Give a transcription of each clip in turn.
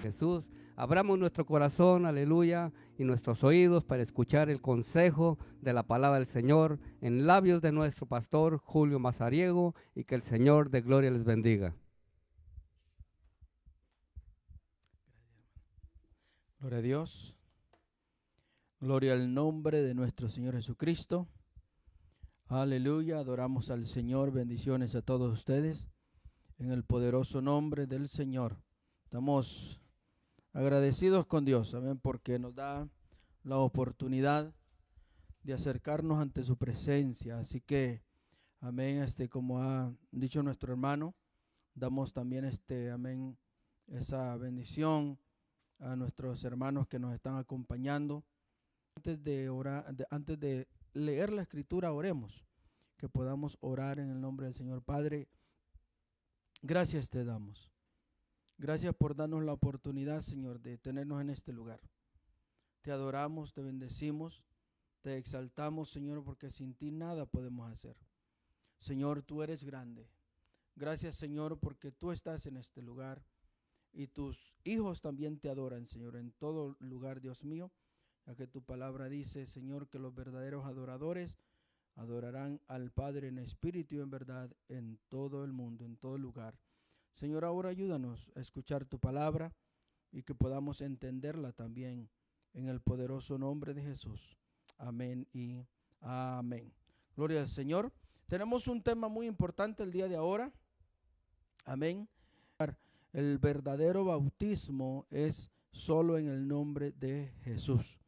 Jesús. Abramos nuestro corazón, aleluya, y nuestros oídos para escuchar el consejo de la palabra del Señor en labios de nuestro pastor Julio Mazariego, y que el Señor de gloria les bendiga. Gloria a Dios. Gloria al nombre de nuestro Señor Jesucristo. Aleluya, adoramos al Señor. Bendiciones a todos ustedes en el poderoso nombre del Señor. Estamos agradecidos con Dios, amén, porque nos da la oportunidad de acercarnos ante su presencia. Así que, amén, como ha dicho nuestro hermano, damos también amén, esa bendición a nuestros hermanos que nos están acompañando. Antes de orar, antes de leer la escritura, oremos, que podamos orar en el nombre del Señor. Padre, gracias te damos. Gracias por darnos la oportunidad, Señor, de tenernos en este lugar. Te adoramos, te bendecimos, te exaltamos, Señor, porque sin ti nada podemos hacer. Señor, tú eres grande. Gracias, Señor, porque tú estás en este lugar y tus hijos también te adoran, Señor, en todo lugar, Dios mío, ya que tu palabra dice, Señor, que los verdaderos adoradores adorarán al Padre en espíritu y en verdad en todo el mundo, en todo lugar. Señor, ahora ayúdanos a escuchar tu palabra y que podamos entenderla también en el poderoso nombre de Jesús. Amén y amén. Gloria al Señor. Tenemos un tema muy importante el día de ahora. Amén. El verdadero bautismo es solo en el nombre de Jesús.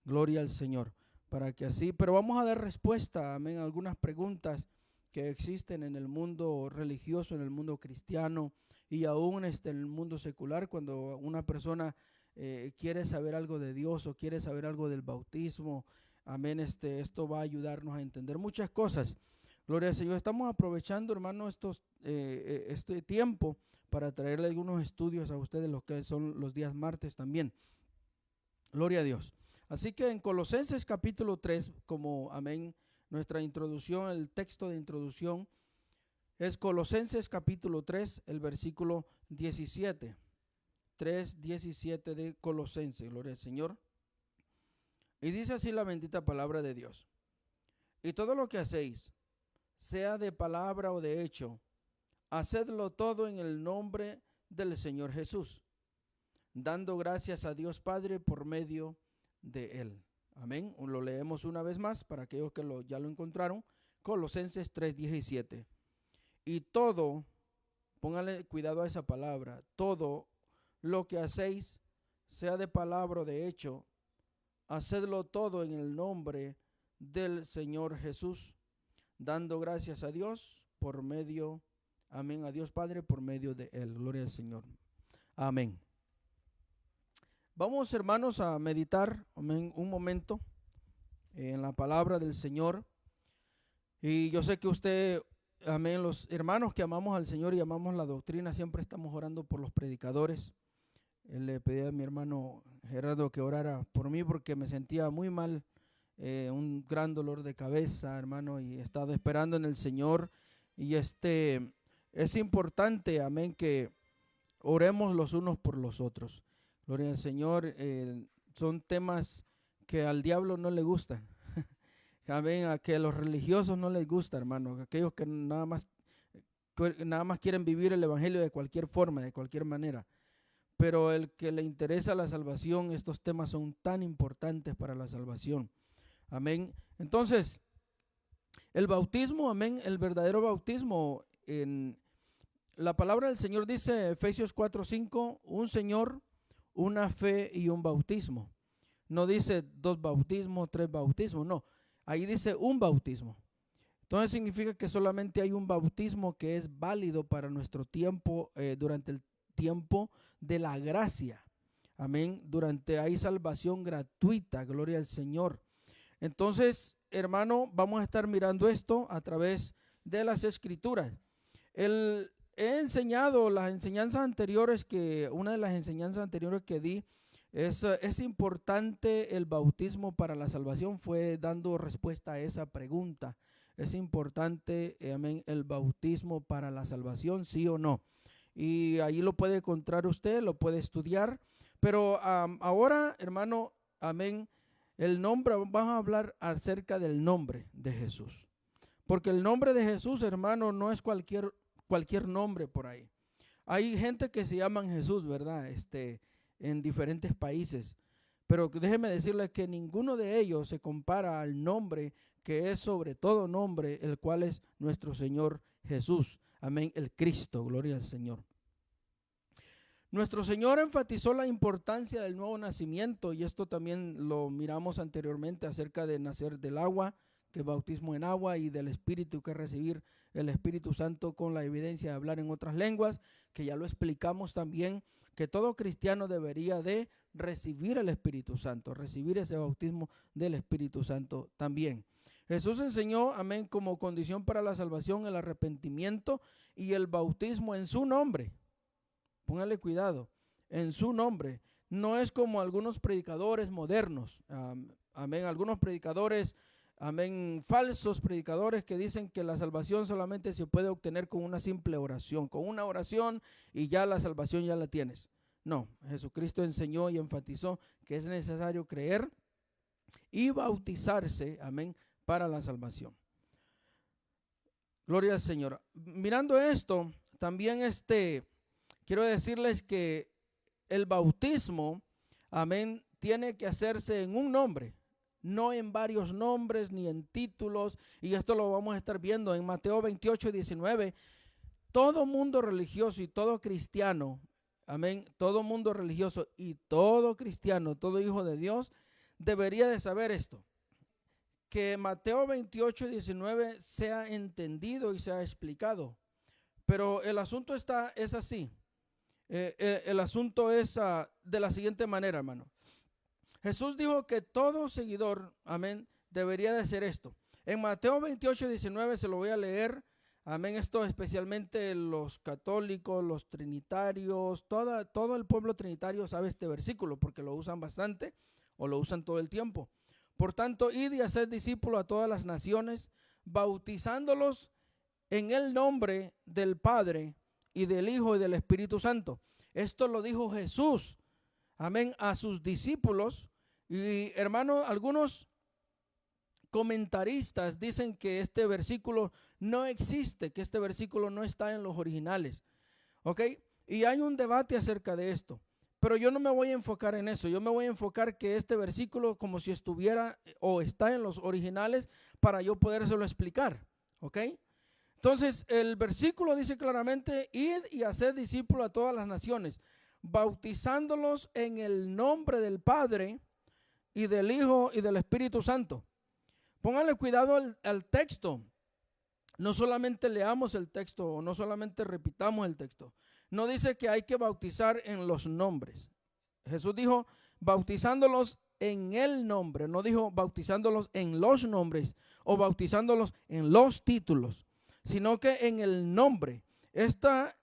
Gloria al Señor. Para que así, pero vamos a dar respuesta, amén, a algunas preguntas que existen en el mundo religioso, en el mundo cristiano y aún en el mundo secular. Cuando una persona quiere saber algo de Dios o quiere saber algo del bautismo, amén, esto va a ayudarnos a entender muchas cosas. Gloria al Señor. Estamos aprovechando, hermano, este tiempo para traerle algunos estudios a ustedes, los que son los días martes también. Gloria a Dios. Así que en Colosenses capítulo 3, como amén, nuestra introducción, el texto de introducción es Colosenses capítulo 3, el versículo 17. 3:17 de Colosenses, gloria al Señor. Y dice así la bendita palabra de Dios. Y todo lo que hacéis, sea de palabra o de hecho, hacedlo todo en el nombre del Señor Jesús, dando gracias a Dios Padre por medio de Él. Amén. Lo leemos una vez más para aquellos que ya lo encontraron. Colosenses 3:17. Y todo, póngale cuidado a esa palabra, todo lo que hacéis, sea de palabra o de hecho, hacedlo todo en el nombre del Señor Jesús, dando gracias a Dios por medio, amén, a Dios Padre por medio de Él. Gloria al Señor. Amén. Vamos, hermanos, a meditar, amén, un momento en la palabra del Señor. Y yo sé que usted, amén, los hermanos que amamos al Señor y amamos la doctrina, siempre estamos orando por los predicadores. Le pedí a mi hermano Gerardo que orara por mí porque me sentía muy mal, un gran dolor de cabeza, hermano, y he estado esperando en el Señor. Y es importante, amén, que oremos los unos por los otros. Gloria al Señor. Son temas que al diablo no le gustan. Amén, a que a los religiosos no les gusta, hermano. Aquellos que nada más quieren vivir el evangelio de cualquier forma, de cualquier manera. Pero el que le interesa la salvación, estos temas son tan importantes para la salvación. Amén. Entonces, el bautismo, amén, el verdadero bautismo, en la palabra del Señor dice, Efesios 4:5, un Señor, una fe y un bautismo. No dice 2 bautismos, 3 bautismos, no. Ahí dice un bautismo. Entonces significa que solamente hay un bautismo que es válido para nuestro tiempo, durante el tiempo de la gracia. Amén. Hay salvación gratuita, gloria al Señor. Entonces, hermano, vamos a estar mirando esto a través de las Escrituras. He enseñado las enseñanzas anteriores, una de las enseñanzas anteriores que di es importante el bautismo para la salvación, fue dando respuesta a esa pregunta. ¿Es importante, amén, el bautismo para la salvación, sí o no? y ahí lo puede encontrar usted, lo puede estudiar. Pero ahora, hermano, amén, el nombre, vamos a hablar acerca del nombre de Jesús. Porque el nombre de Jesús, hermano, no es cualquier nombre por ahí. Hay gente que se llaman Jesús, ¿verdad? En diferentes países. Pero déjeme decirle que ninguno de ellos se compara al nombre que es sobre todo nombre, el cual es nuestro Señor Jesús. Amén, el Cristo, gloria al Señor. Nuestro Señor enfatizó la importancia del nuevo nacimiento, y esto también lo miramos anteriormente acerca de nacer del agua, que es bautismo en agua, y del Espíritu, que es recibir el Espíritu Santo con la evidencia de hablar en otras lenguas, que ya lo explicamos también, que todo cristiano debería de recibir el Espíritu Santo, recibir ese bautismo del Espíritu Santo también. Jesús enseñó, amén, como condición para la salvación el arrepentimiento y el bautismo en su nombre. Póngale cuidado, en su nombre. No es como algunos predicadores modernos, amén, algunos predicadores, amén, falsos predicadores que dicen que la salvación solamente se puede obtener con una simple oración, con una oración y ya la salvación ya la tienes. No, Jesucristo enseñó y enfatizó que es necesario creer y bautizarse, amén, para la salvación. Gloria al Señor. Mirando esto, también quiero decirles que el bautismo, amén, tiene que hacerse en un nombre, no en varios nombres ni en títulos, y esto lo vamos a estar viendo en Mateo 28:19. Todo mundo religioso y todo cristiano, amén, todo mundo religioso y todo cristiano, todo hijo de Dios, debería de saber esto, que Mateo 28:19 sea entendido y sea explicado. Pero el asunto es así. El asunto es de la siguiente manera, hermano. Jesús dijo que todo seguidor, amén, debería de hacer esto. En Mateo 28:19 se lo voy a leer, amén, esto especialmente los católicos, los trinitarios, todo el pueblo trinitario sabe este versículo porque lo usan bastante o lo usan todo el tiempo. Por tanto, id y haced discípulos a todas las naciones, bautizándolos en el nombre del Padre y del Hijo y del Espíritu Santo. Esto lo dijo Jesús, amén, a sus discípulos. Y hermano, algunos comentaristas dicen que este versículo no existe, que este versículo no está en los originales, ¿ok? Y hay un debate acerca de esto. Pero yo no me voy a enfocar en eso, yo me voy a enfocar que este versículo como si estuviera o está en los originales para yo podérselo explicar, ¿ok? Entonces el versículo dice claramente, id y haced discípulos a todas las naciones, bautizándolos en el nombre del Padre y del Hijo y del Espíritu Santo. Pónganle cuidado al texto, no solamente leamos el texto o no solamente repitamos el texto. No dice que hay que bautizar en los nombres. Jesús dijo bautizándolos en el nombre, no dijo bautizándolos en los nombres o bautizándolos en los títulos, sino que en el nombre. Esta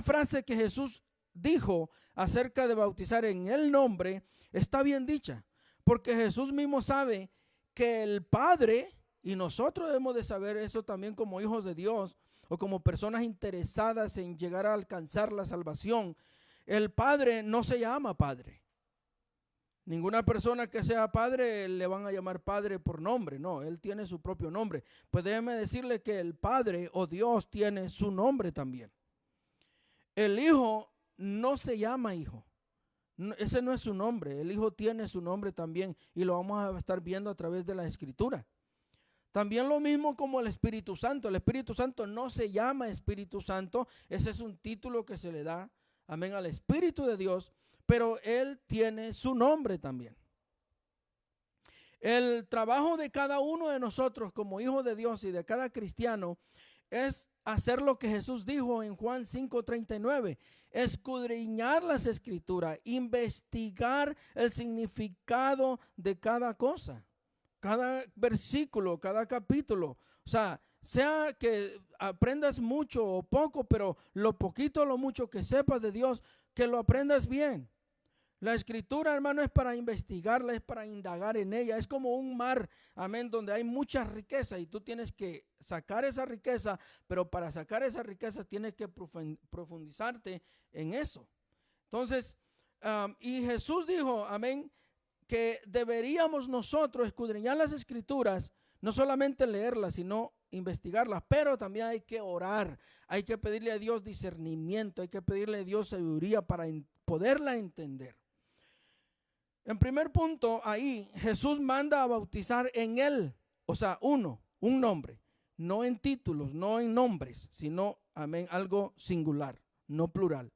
frase que Jesús dijo acerca de bautizar en el nombre está bien dicha, porque Jesús mismo sabe que el Padre, y nosotros debemos de saber eso también como hijos de Dios, o como personas interesadas en llegar a alcanzar la salvación, el Padre no se llama Padre. Ninguna persona que sea padre le van a llamar padre por nombre, no, él tiene su propio nombre. Pues déjeme decirle que el Padre o Dios tiene su nombre también. El Hijo no se llama hijo, ese no es su nombre, el Hijo tiene su nombre también y lo vamos a estar viendo a través de la Escritura. También lo mismo como el Espíritu Santo. El Espíritu Santo no se llama Espíritu Santo. Ese es un título que se le da, amén, al Espíritu de Dios. Pero Él tiene su nombre también. El trabajo de cada uno de nosotros como hijos de Dios y de cada cristiano es hacer lo que Jesús dijo en Juan 5:39. Escudriñar las Escrituras, investigar el significado de cada cosa. Cada versículo, cada capítulo, o sea que aprendas mucho o poco, pero lo poquito o lo mucho que sepas de Dios, que lo aprendas bien. La escritura, hermano, es para investigarla, es para indagar en ella. Es como un mar, amén, donde hay mucha riqueza y tú tienes que sacar esa riqueza, pero para sacar esa riqueza tienes que profundizarte en eso. Entonces, y Jesús dijo, amén, que deberíamos nosotros escudriñar las escrituras, no solamente leerlas, sino investigarlas, pero también hay que orar, hay que pedirle a Dios discernimiento, hay que pedirle a Dios sabiduría para poderla entender. En primer punto, ahí Jesús manda a bautizar en él, o sea, un nombre, no en títulos, no en nombres, sino, amén, algo singular, no plural.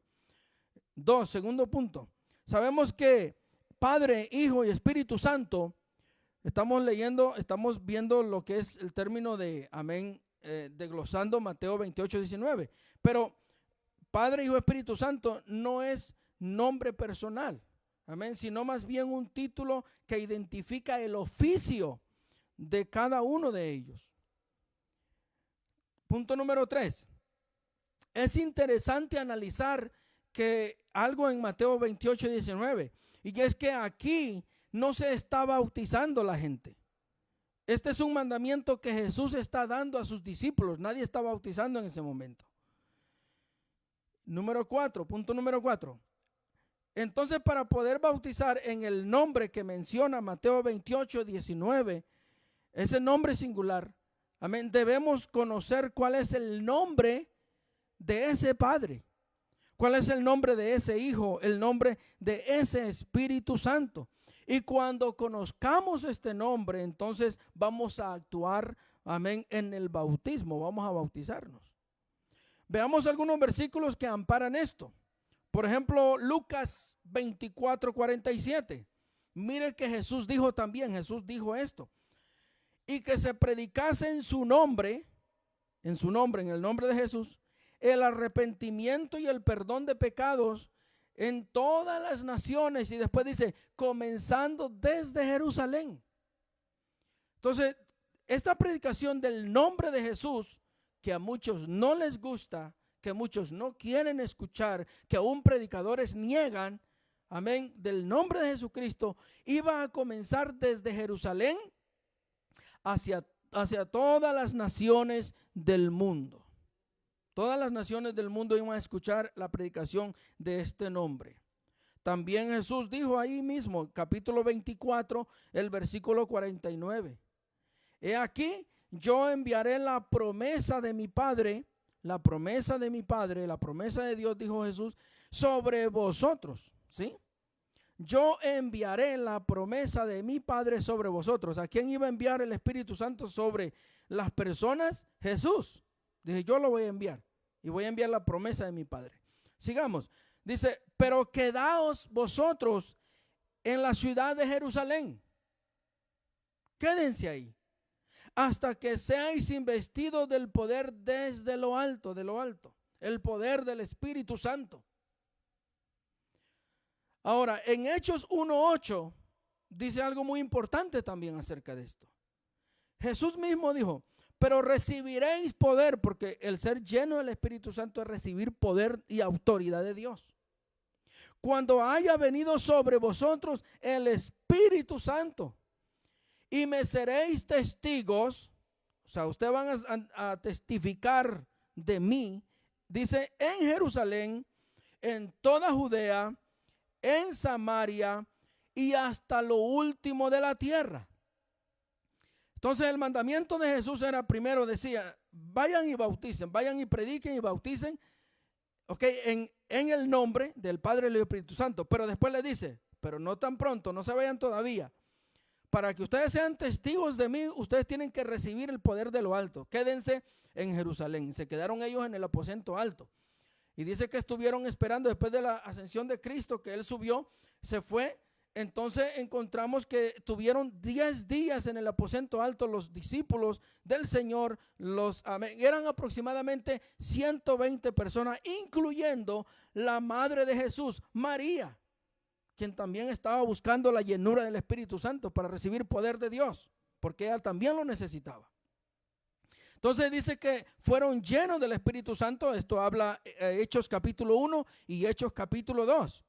2, segundo punto, sabemos que Padre, Hijo y Espíritu Santo, estamos viendo lo que es el término de, amén, desglosando Mateo 28, 19, pero Padre, Hijo, Espíritu Santo no es nombre personal, amén, sino más bien un título que identifica el oficio de cada uno de ellos. Punto número 3. Es interesante analizar que algo en Mateo 28, 19, y es que aquí no se está bautizando la gente. Este es un mandamiento que Jesús está dando a sus discípulos. Nadie está bautizando en ese momento. Punto número 4. Entonces, para poder bautizar en el nombre que menciona Mateo 28, 19, ese nombre singular, amén, debemos conocer cuál es el nombre de ese Padre, cuál es el nombre de ese Hijo, el nombre de ese Espíritu Santo. Y cuando conozcamos este nombre, entonces vamos a actuar, amén, en el bautismo, vamos a bautizarnos. Veamos algunos versículos que amparan esto. Por ejemplo, Lucas 24, 47. Mire que Jesús dijo también, Jesús dijo esto. Y que se predicase en su nombre, en el nombre de Jesús, el arrepentimiento y el perdón de pecados en todas las naciones. Y después dice, comenzando desde Jerusalén. Entonces, esta predicación del nombre de Jesús, que a muchos no les gusta, que muchos no quieren escuchar, que aún predicadores niegan, amén, del nombre de Jesucristo, iba a comenzar desde Jerusalén hacia todas las naciones del mundo. Todas las naciones del mundo iban a escuchar la predicación de este nombre. También Jesús dijo ahí mismo, capítulo 24, el versículo 49. He aquí, yo enviaré la promesa de mi Padre, la promesa de Dios, dijo Jesús, sobre vosotros, ¿sí? Yo enviaré la promesa de mi Padre sobre vosotros. ¿A quién iba a enviar el Espíritu Santo sobre las personas? Jesús. Dije, yo lo voy a enviar y voy a enviar la promesa de mi Padre. Sigamos. Dice, pero quedaos vosotros en la ciudad de Jerusalén. Quédense ahí hasta que seáis investidos del poder desde lo alto, el poder del Espíritu Santo. Ahora, en Hechos 1:8 dice algo muy importante también acerca de esto. Jesús mismo dijo, pero recibiréis poder, porque el ser lleno del Espíritu Santo es recibir poder y autoridad de Dios. Cuando haya venido sobre vosotros el Espíritu Santo, y me seréis testigos, o sea, ustedes van a testificar de mí, dice, en Jerusalén, en toda Judea, en Samaria y hasta lo último de la tierra. Entonces el mandamiento de Jesús era, primero decía, vayan y bauticen, vayan y prediquen y bauticen, en el nombre del Padre y del Espíritu Santo. Pero después le dice, pero no tan pronto, no se vayan todavía. Para que ustedes sean testigos de mí, ustedes tienen que recibir el poder de lo alto. Quédense en Jerusalén. Se quedaron ellos en el aposento alto. Y dice que estuvieron esperando después de la ascensión de Cristo, que Él subió, se fue. Entonces encontramos que tuvieron 10 días en el aposento alto los discípulos del Señor. Eran aproximadamente 120 personas, incluyendo la madre de Jesús, María, quien también estaba buscando la llenura del Espíritu Santo para recibir poder de Dios, porque ella también lo necesitaba. Entonces dice que fueron llenos del Espíritu Santo. Esto habla Hechos capítulo 1 y Hechos capítulo 2.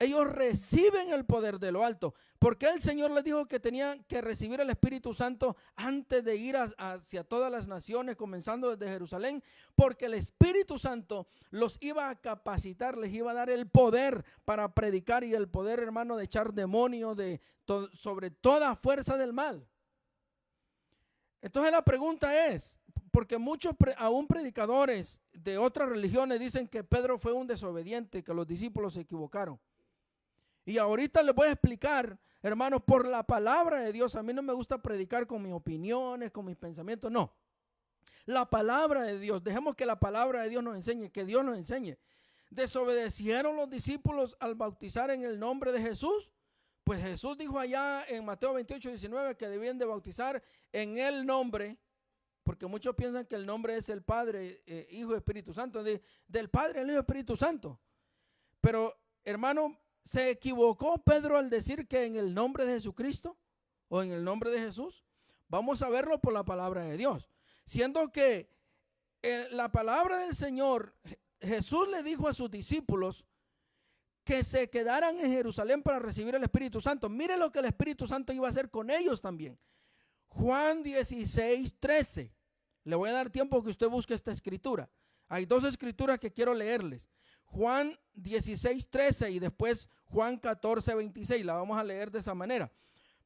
ellos reciben el poder de lo alto. ¿Por qué el Señor les dijo que tenían que recibir el Espíritu Santo antes de ir hacia todas las naciones, comenzando desde Jerusalén? Porque el Espíritu Santo los iba a capacitar, les iba a dar el poder para predicar y el poder, hermano, de echar demonios sobre toda fuerza del mal. Entonces la pregunta es, porque muchos aún predicadores de otras religiones dicen que Pedro fue un desobediente, que los discípulos se equivocaron. Y ahorita les voy a explicar, hermanos, por la palabra de Dios. A mí no me gusta predicar con mis opiniones, con mis pensamientos, no. La palabra de Dios, dejemos que la palabra de Dios nos enseñe, que Dios nos enseñe. ¿Desobedecieron los discípulos al bautizar en el nombre de Jesús? Pues Jesús dijo allá en Mateo 28:19 que debían de bautizar en el nombre, porque muchos piensan que el nombre es el Padre, Hijo y Espíritu Santo, del Padre, el Hijo y Espíritu Santo. Pero, hermano, ¿se equivocó Pedro al decir que en el nombre de Jesucristo o en el nombre de Jesús? Vamos a verlo por la palabra de Dios. Siendo que la palabra del Señor, Jesús le dijo a sus discípulos que se quedaran en Jerusalén para recibir el Espíritu Santo. Mire lo que el Espíritu Santo iba a hacer con ellos también. Juan 16:13. Le voy a dar tiempo que usted busque esta escritura. Hay dos escrituras que quiero leerles. Juan 16:13 y después Juan 14:26. La vamos a leer de esa manera.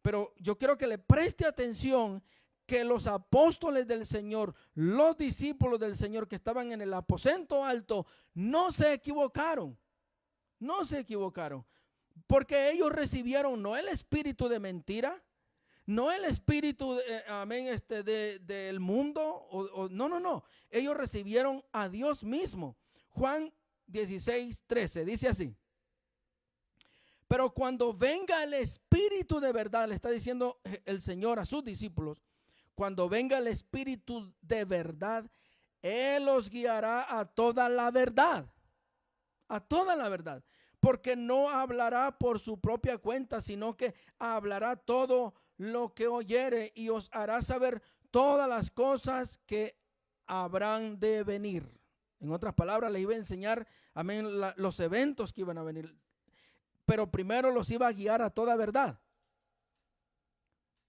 Pero yo quiero que le preste atención que los apóstoles del Señor, los discípulos del Señor que estaban en el aposento alto, no se equivocaron. No se equivocaron. Porque ellos recibieron no el espíritu de mentira, no el espíritu, del mundo. No. Ellos recibieron a Dios mismo. Juan 16:13 dice así: pero cuando venga el Espíritu de verdad, le está diciendo el Señor a sus discípulos, cuando venga el Espíritu de verdad, Él los guiará a toda la verdad. A toda la verdad. Porque no hablará por su propia cuenta, sino que hablará todo lo que oyere y os hará saber todas las cosas que habrán de venir. En otras palabras, les iba a enseñar, amén, los eventos que iban a venir. Pero primero los iba a guiar a toda verdad.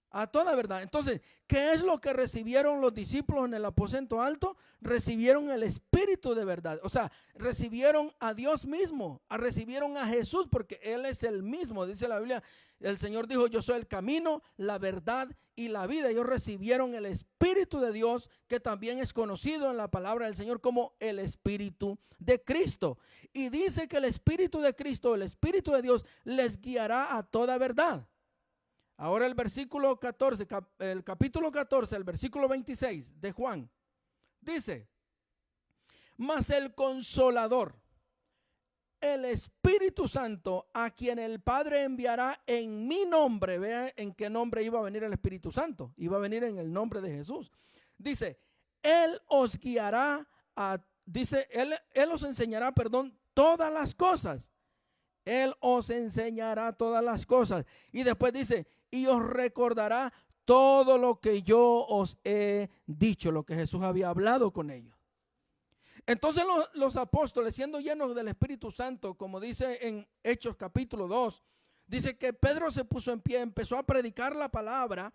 A toda verdad. Entonces, ¿qué es lo que recibieron los discípulos en el aposento alto? Recibieron el Espíritu de verdad. O sea, recibieron a Dios mismo, recibieron a Jesús, porque Él es el mismo. Dice la Biblia, el Señor dijo: yo soy el camino, la verdad y la vida. Ellos recibieron el Espíritu de Dios, que también es conocido en la palabra del Señor como el Espíritu de Cristo. Y dice que el Espíritu de Cristo, el Espíritu de Dios, les guiará a toda verdad. Ahora el versículo 14, el capítulo 14, el versículo 26 de Juan, dice: mas el Consolador, el Espíritu Santo, a quien el Padre enviará en mi nombre. Vea en qué nombre iba a venir el Espíritu Santo. Iba a venir en el nombre de Jesús. Dice: Él os guiará Él os enseñará, todas las cosas. Él os enseñará todas las cosas. Y después dice: y os recordará todo lo que yo os he dicho, lo que Jesús había hablado con ellos. Entonces los apóstoles, siendo llenos del Espíritu Santo, como dice en Hechos capítulo 2, dice que Pedro se puso en pie, empezó a predicar la palabra,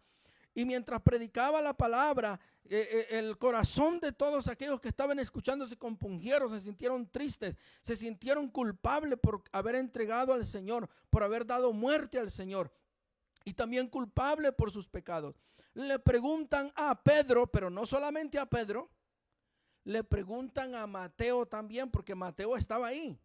y mientras predicaba la palabra, el corazón de todos aquellos que estaban escuchando se compungieron, se sintieron tristes, se sintieron culpables por haber entregado al Señor, por haber dado muerte al Señor, y también culpables por sus pecados. Le preguntan a Pedro, pero no solamente a Pedro, le preguntan a Mateo también, porque Mateo estaba ahí.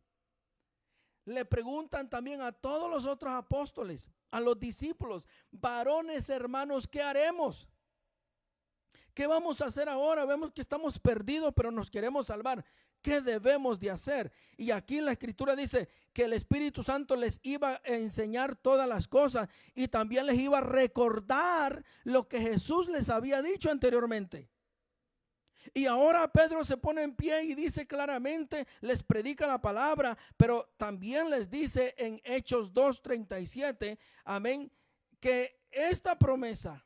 Le preguntan también a todos los otros apóstoles, a los discípulos: varones hermanos, ¿qué haremos? ¿Qué vamos a hacer ahora? Vemos que estamos perdidos, pero nos queremos salvar. ¿Qué debemos de hacer? Y aquí la escritura dice que el Espíritu Santo les iba a enseñar todas las cosas, y también les iba a recordar lo que Jesús les había dicho anteriormente. Y ahora Pedro se pone en pie y dice claramente, les predica la palabra, pero también les dice en Hechos 2:37, amén, que esta promesa,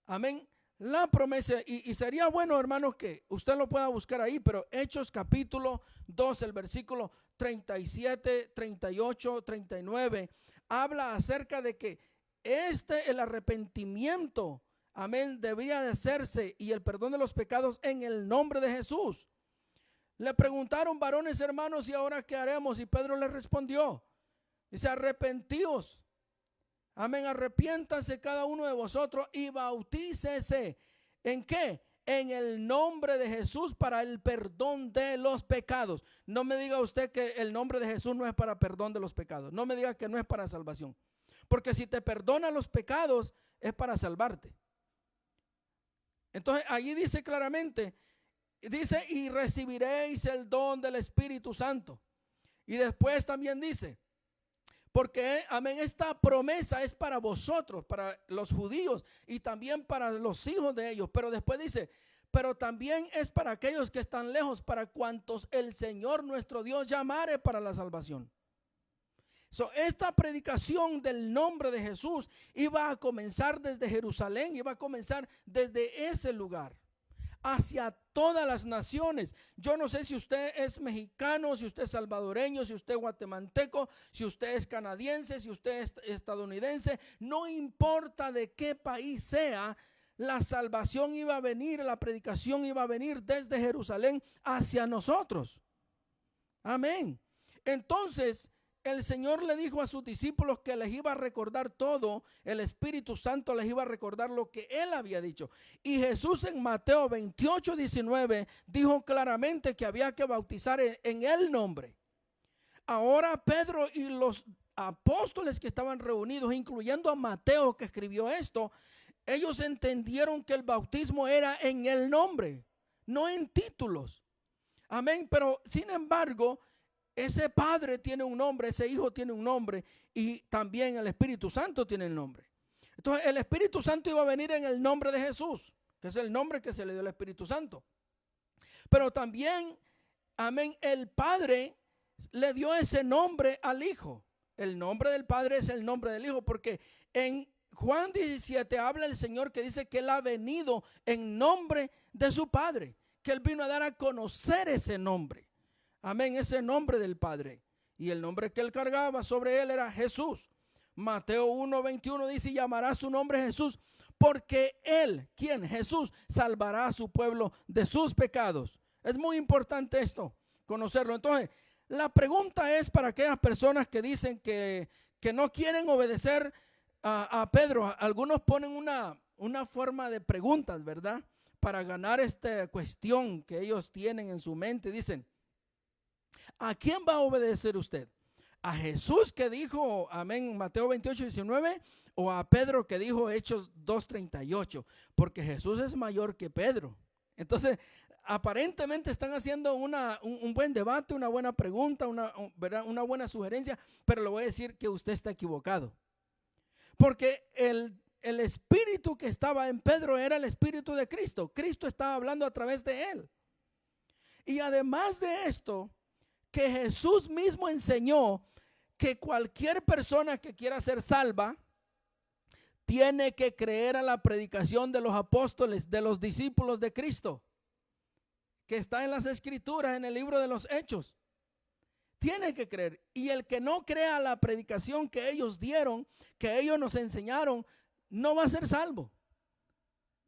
amén, la promesa, y sería bueno, hermanos, que usted lo pueda buscar ahí, pero Hechos capítulo 2, el versículo 37, 38, 39, habla acerca de que el arrepentimiento, amén, debería de hacerse y el perdón de los pecados en el nombre de Jesús. Le preguntaron, varones hermanos, ¿y ahora qué haremos? Y Pedro les respondió, dice, arrepentíos, amén, arrepiéntanse cada uno de vosotros y bautícese. ¿En qué? En el nombre de Jesús para el perdón de los pecados. No me diga usted que el nombre de Jesús no es para perdón de los pecados. No me diga que no es para salvación. Porque si te perdona los pecados es para salvarte. Entonces allí dice claramente, dice, y recibiréis el don del Espíritu Santo. Y después también dice, porque, amén, esta promesa es para vosotros, para los judíos y también para los hijos de ellos. Pero después dice, pero también es para aquellos que están lejos, para cuantos el Señor nuestro Dios llamare para la salvación. Esta predicación del nombre de Jesús iba a comenzar desde Jerusalén, iba a comenzar desde ese lugar hacia todas las naciones. Yo no sé si usted es mexicano, si usted es salvadoreño, si usted es guatemalteco, si usted es canadiense, si usted es estadounidense, no importa de qué país sea, la salvación iba a venir, la predicación iba a venir desde Jerusalén hacia nosotros. Amén. Entonces el Señor le dijo a sus discípulos que les iba a recordar todo, el Espíritu Santo les iba a recordar lo que Él había dicho. Y Jesús en Mateo 28, 19 dijo claramente que había que bautizar en el nombre. Ahora Pedro y los apóstoles que estaban reunidos, incluyendo a Mateo que escribió esto, ellos entendieron que el bautismo era en el nombre, no en títulos. Amén, pero sin embargo, ese Padre tiene un nombre, ese Hijo tiene un nombre y también el Espíritu Santo tiene el nombre. Entonces el Espíritu Santo iba a venir en el nombre de Jesús, que es el nombre que se le dio al Espíritu Santo. Pero también, amén, el Padre le dio ese nombre al Hijo. El nombre del Padre es el nombre del Hijo, porque en Juan 17 habla el Señor que dice que Él ha venido en nombre de su Padre, que Él vino a dar a conocer ese nombre. Amén, ese nombre del Padre. Y el nombre que Él cargaba sobre Él era Jesús. Mateo 1:21 dice, llamará su nombre Jesús, porque Él, ¿quién? Jesús, salvará a su pueblo de sus pecados. Es muy importante esto, conocerlo. Entonces, la pregunta es para aquellas personas que dicen que no quieren obedecer a Pedro. Algunos ponen una forma de preguntas, ¿verdad? Para ganar esta cuestión que ellos tienen en su mente. Dicen, ¿a quién va a obedecer usted? ¿A Jesús que dijo, amén, Mateo 28, 19? ¿O a Pedro que dijo Hechos 2:38? Porque Jesús es mayor que Pedro. Entonces, aparentemente están haciendo un buen debate, una buena pregunta, una buena sugerencia, pero le voy a decir que usted está equivocado. Porque el espíritu que estaba en Pedro era el espíritu de Cristo. Cristo estaba hablando a través de él. Y además de esto, que Jesús mismo enseñó que cualquier persona que quiera ser salva tiene que creer a la predicación de los apóstoles, de los discípulos de Cristo, que está en las Escrituras, en el libro de los Hechos. Tiene que creer. Y el que no crea la predicación que ellos dieron, que ellos nos enseñaron, no va a ser salvo.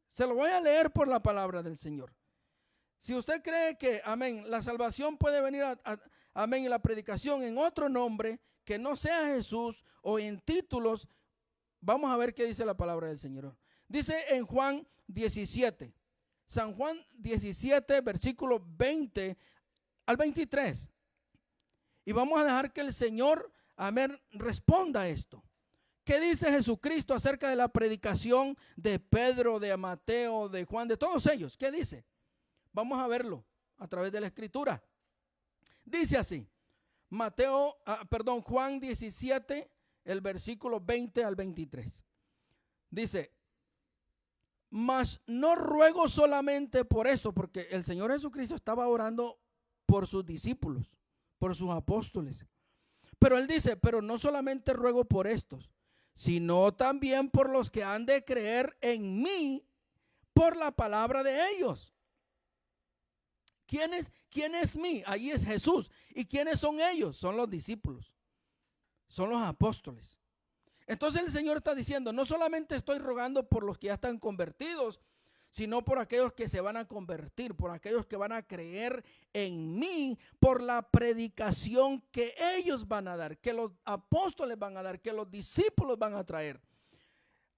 Se lo voy a leer por la palabra del Señor. Si usted cree que, amén, la salvación puede venir amén, y la predicación en otro nombre que no sea Jesús o en títulos, vamos a ver qué dice la palabra del Señor. Dice en Juan 17, San Juan 17, versículo 20 al 23. Y vamos a dejar que el Señor, amén, responda a esto. ¿Qué dice Jesucristo acerca de la predicación de Pedro, de Mateo, de Juan, de todos ellos? ¿Qué dice? Vamos a verlo a través de la Escritura. Dice así, Juan 17, el versículo 20 al 23. Dice, mas no ruego solamente por esto, porque el Señor Jesucristo estaba orando por sus discípulos, por sus apóstoles. Pero Él dice, pero no solamente ruego por estos, sino también por los que han de creer en mí por la palabra de ellos. ¿Quién es mí? Ahí es Jesús. ¿Y quiénes son ellos? Son los discípulos, son los apóstoles. Entonces el Señor está diciendo, no solamente estoy rogando por los que ya están convertidos, sino por aquellos que se van a convertir, por aquellos que van a creer en mí, por la predicación que ellos van a dar, que los apóstoles van a dar, que los discípulos van a traer.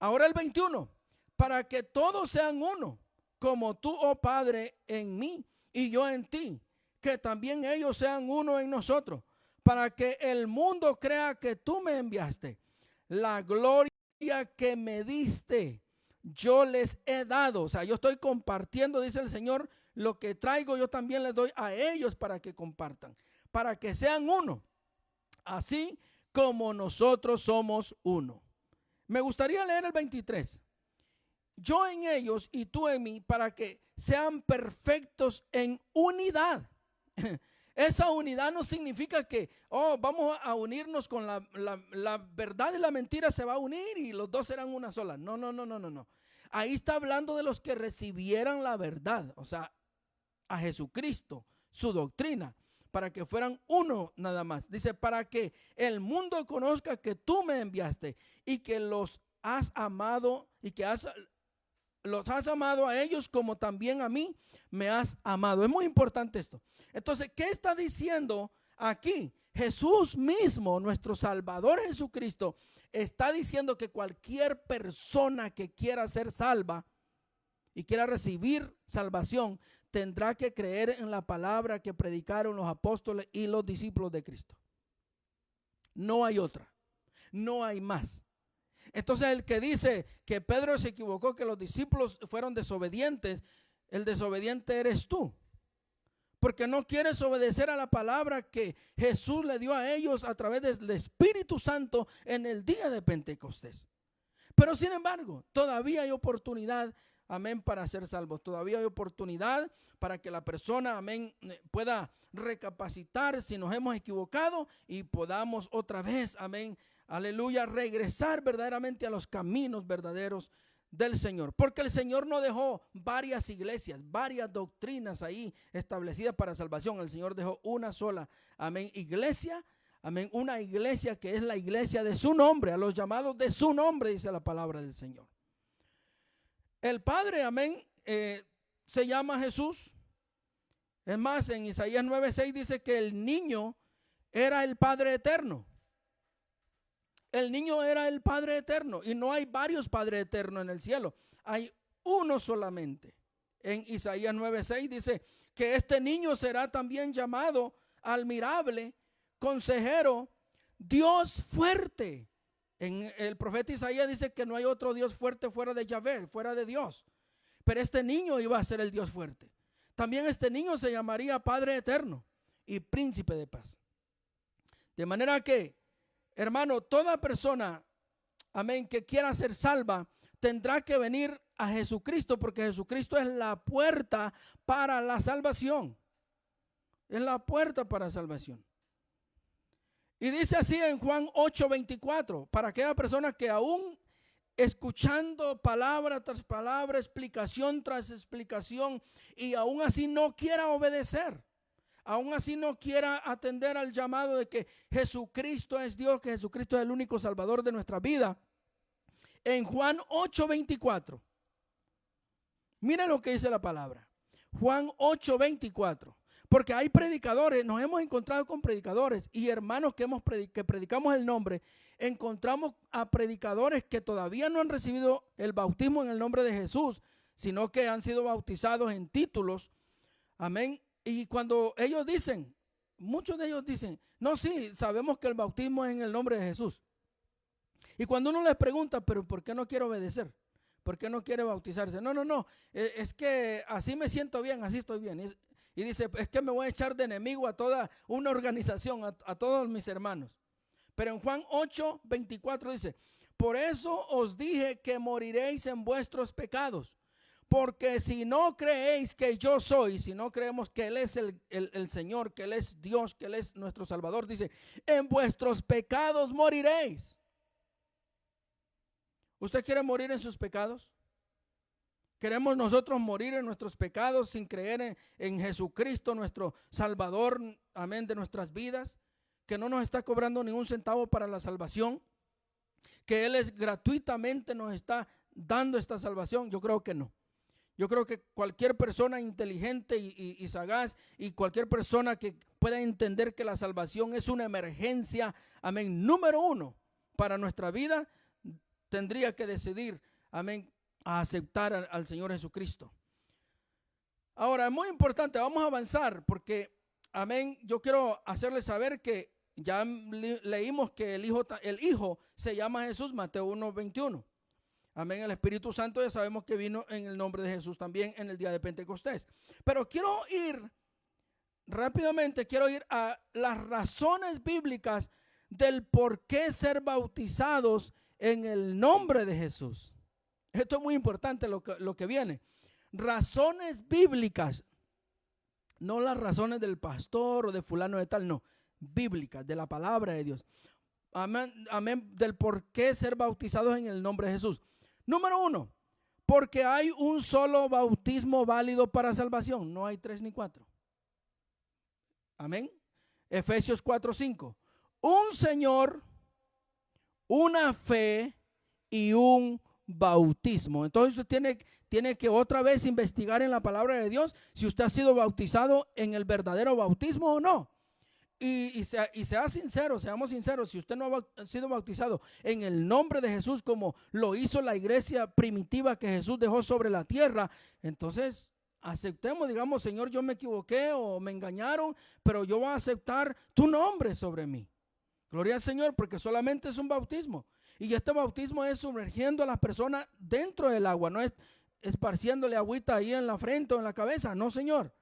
Ahora el 21, para que todos sean uno, como tú, oh Padre, en mí y yo en ti, que también ellos sean uno en nosotros, para que el mundo crea que tú me enviaste. La gloria que me diste, yo les he dado. O sea, yo estoy compartiendo, dice el Señor, lo que traigo yo también les doy a ellos para que compartan, para que sean uno, así como nosotros somos uno. Me gustaría leer el 23. Yo en ellos y tú en mí, para que sean perfectos en unidad. Esa unidad no significa que, vamos a unirnos con la verdad y la mentira se va a unir y los dos serán una sola. No. Ahí está hablando de los que recibieran la verdad, o sea, a Jesucristo, su doctrina, para que fueran uno nada más. Dice, para que el mundo conozca que tú me enviaste y que los has amado y que los has amado a ellos como también a mí me has amado. Es muy importante esto. Entonces, ¿qué está diciendo aquí? Jesús mismo, nuestro Salvador Jesucristo, está diciendo que cualquier persona que quiera ser salva y quiera recibir salvación, tendrá que creer en la palabra que predicaron los apóstoles y los discípulos de Cristo. No hay otra, no hay más. Entonces el que dice que Pedro se equivocó, que los discípulos fueron desobedientes, el desobediente eres tú, porque no quieres obedecer a la palabra que Jesús le dio a ellos a través del Espíritu Santo en el día de Pentecostés. Pero sin embargo, todavía hay oportunidad, amén, para ser salvos. Todavía hay oportunidad para que la persona, amén, pueda recapacitar si nos hemos equivocado y podamos otra vez, amén, aleluya, regresar verdaderamente a los caminos verdaderos del Señor. Porque el Señor no dejó varias iglesias, varias doctrinas ahí establecidas para salvación. El Señor dejó una sola, amén, iglesia, amén, una iglesia que es la iglesia de su nombre, a los llamados de su nombre, dice la palabra del Señor. El Padre, amén, se llama Jesús. Es más, en Isaías 9:6 dice que el niño era el Padre eterno. El niño era el Padre eterno y no hay varios Padres eternos en el cielo. Hay uno solamente. En Isaías 9:6 dice que este niño será también llamado admirable, consejero, Dios fuerte. En el profeta Isaías dice que no hay otro Dios fuerte fuera de Yahvé, fuera de Dios. Pero este niño iba a ser el Dios fuerte. También este niño se llamaría Padre eterno y Príncipe de paz. De manera que, hermano, toda persona, amén, que quiera ser salva, tendrá que venir a Jesucristo, porque Jesucristo es la puerta para la salvación. Es la puerta para la salvación. Y dice así en Juan 8:24, para aquella persona que aún escuchando palabra tras palabra, explicación tras explicación, y aún así no quiera obedecer, aún así no quiera atender al llamado de que Jesucristo es Dios, que Jesucristo es el único salvador de nuestra vida. En Juan 8:24, mira lo que dice la palabra. Juan 8:24. Porque hay predicadores, nos hemos encontrado con predicadores y hermanos que predicamos el nombre. Encontramos a predicadores que todavía no han recibido el bautismo en el nombre de Jesús, sino que han sido bautizados en títulos. Amén. Y cuando ellos dicen, muchos de ellos dicen, no, sí, sabemos que el bautismo es en el nombre de Jesús. Y cuando uno les pregunta, pero ¿por qué no quiere obedecer? ¿Por qué no quiere bautizarse? No, es que así me siento bien, así estoy bien. Y dice, es que me voy a echar de enemigo a toda una organización, a todos mis hermanos. Pero en Juan 8:24 dice, por eso os dije que moriréis en vuestros pecados. Porque si no creéis que yo soy, si no creemos que Él es el Señor, que Él es Dios, que Él es nuestro Salvador, dice, en vuestros pecados moriréis. ¿Usted quiere morir en sus pecados? Queremos nosotros morir en nuestros pecados sin creer en Jesucristo, nuestro Salvador, amén, de nuestras vidas, que no nos está cobrando ni un centavo para la salvación, que Él gratuitamente nos está dando esta salvación. Yo creo que no. Yo creo que cualquier persona inteligente y sagaz y cualquier persona que pueda entender que la salvación es una emergencia, amén, número uno para nuestra vida, tendría que decidir, amén, a aceptar al Señor Jesucristo. Ahora, es muy importante, vamos a avanzar porque, amén, yo quiero hacerles saber que ya leímos que el Hijo se llama Jesús, Mateo 1:21. Amén, el Espíritu Santo ya sabemos que vino en el nombre de Jesús también en el día de Pentecostés. Pero quiero ir rápidamente, a las razones bíblicas del por qué ser bautizados en el nombre de Jesús. Esto es muy importante lo que viene. Razones bíblicas, no las razones del pastor o de fulano de tal, no, bíblicas, de la palabra de Dios. Amén, amén, del por qué ser bautizados en el nombre de Jesús. Número uno, porque hay un solo bautismo válido para salvación, no hay 3 ni 4. Amén. Efesios 4:5. Un Señor, una fe y un bautismo. Entonces usted tiene que otra vez investigar en la palabra de Dios si usted ha sido bautizado en el verdadero bautismo o no. Y sea sincero, seamos sinceros, si usted no ha sido bautizado en el nombre de Jesús como lo hizo la iglesia primitiva que Jesús dejó sobre la tierra, entonces aceptemos, digamos, Señor, yo me equivoqué o me engañaron, pero yo voy a aceptar tu nombre sobre mí. Gloria al Señor, porque solamente es un bautismo. Y este bautismo es sumergiendo a las personas dentro del agua, no es esparciéndole agüita ahí en la frente o en la cabeza, no, Señor.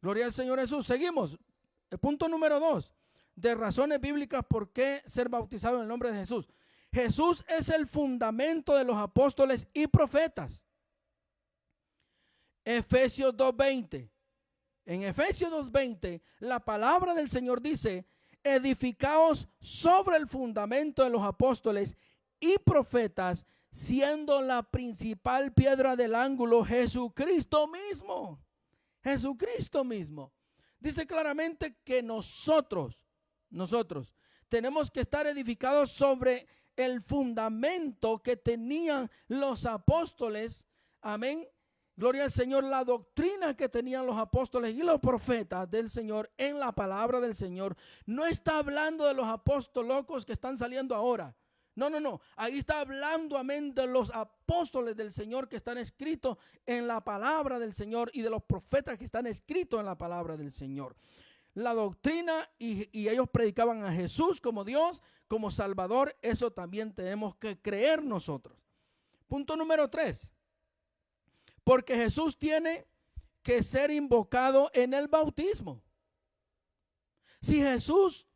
Gloria al Señor Jesús. Seguimos. El punto número 2, de razones bíblicas por qué ser bautizado en el nombre de Jesús. Jesús es el fundamento de los apóstoles y profetas. Efesios 2:20. En Efesios 2:20, la palabra del Señor dice: edificaos sobre el fundamento de los apóstoles y profetas, siendo la principal piedra del ángulo Jesucristo mismo. Jesucristo mismo. Dice claramente que nosotros tenemos que estar edificados sobre el fundamento que tenían los apóstoles. Amén. Gloria al Señor, la doctrina que tenían los apóstoles y los profetas del Señor en la palabra del Señor. No está hablando de los apóstoles locos que están saliendo ahora. No. Ahí está hablando, amén, de los apóstoles del Señor que están escritos en la palabra del Señor y de los profetas que están escritos en la palabra del Señor. La doctrina y ellos predicaban a Jesús como Dios, como Salvador. Eso también tenemos que creer nosotros. Punto número 3. Porque Jesús tiene que ser invocado en el bautismo. Si Jesús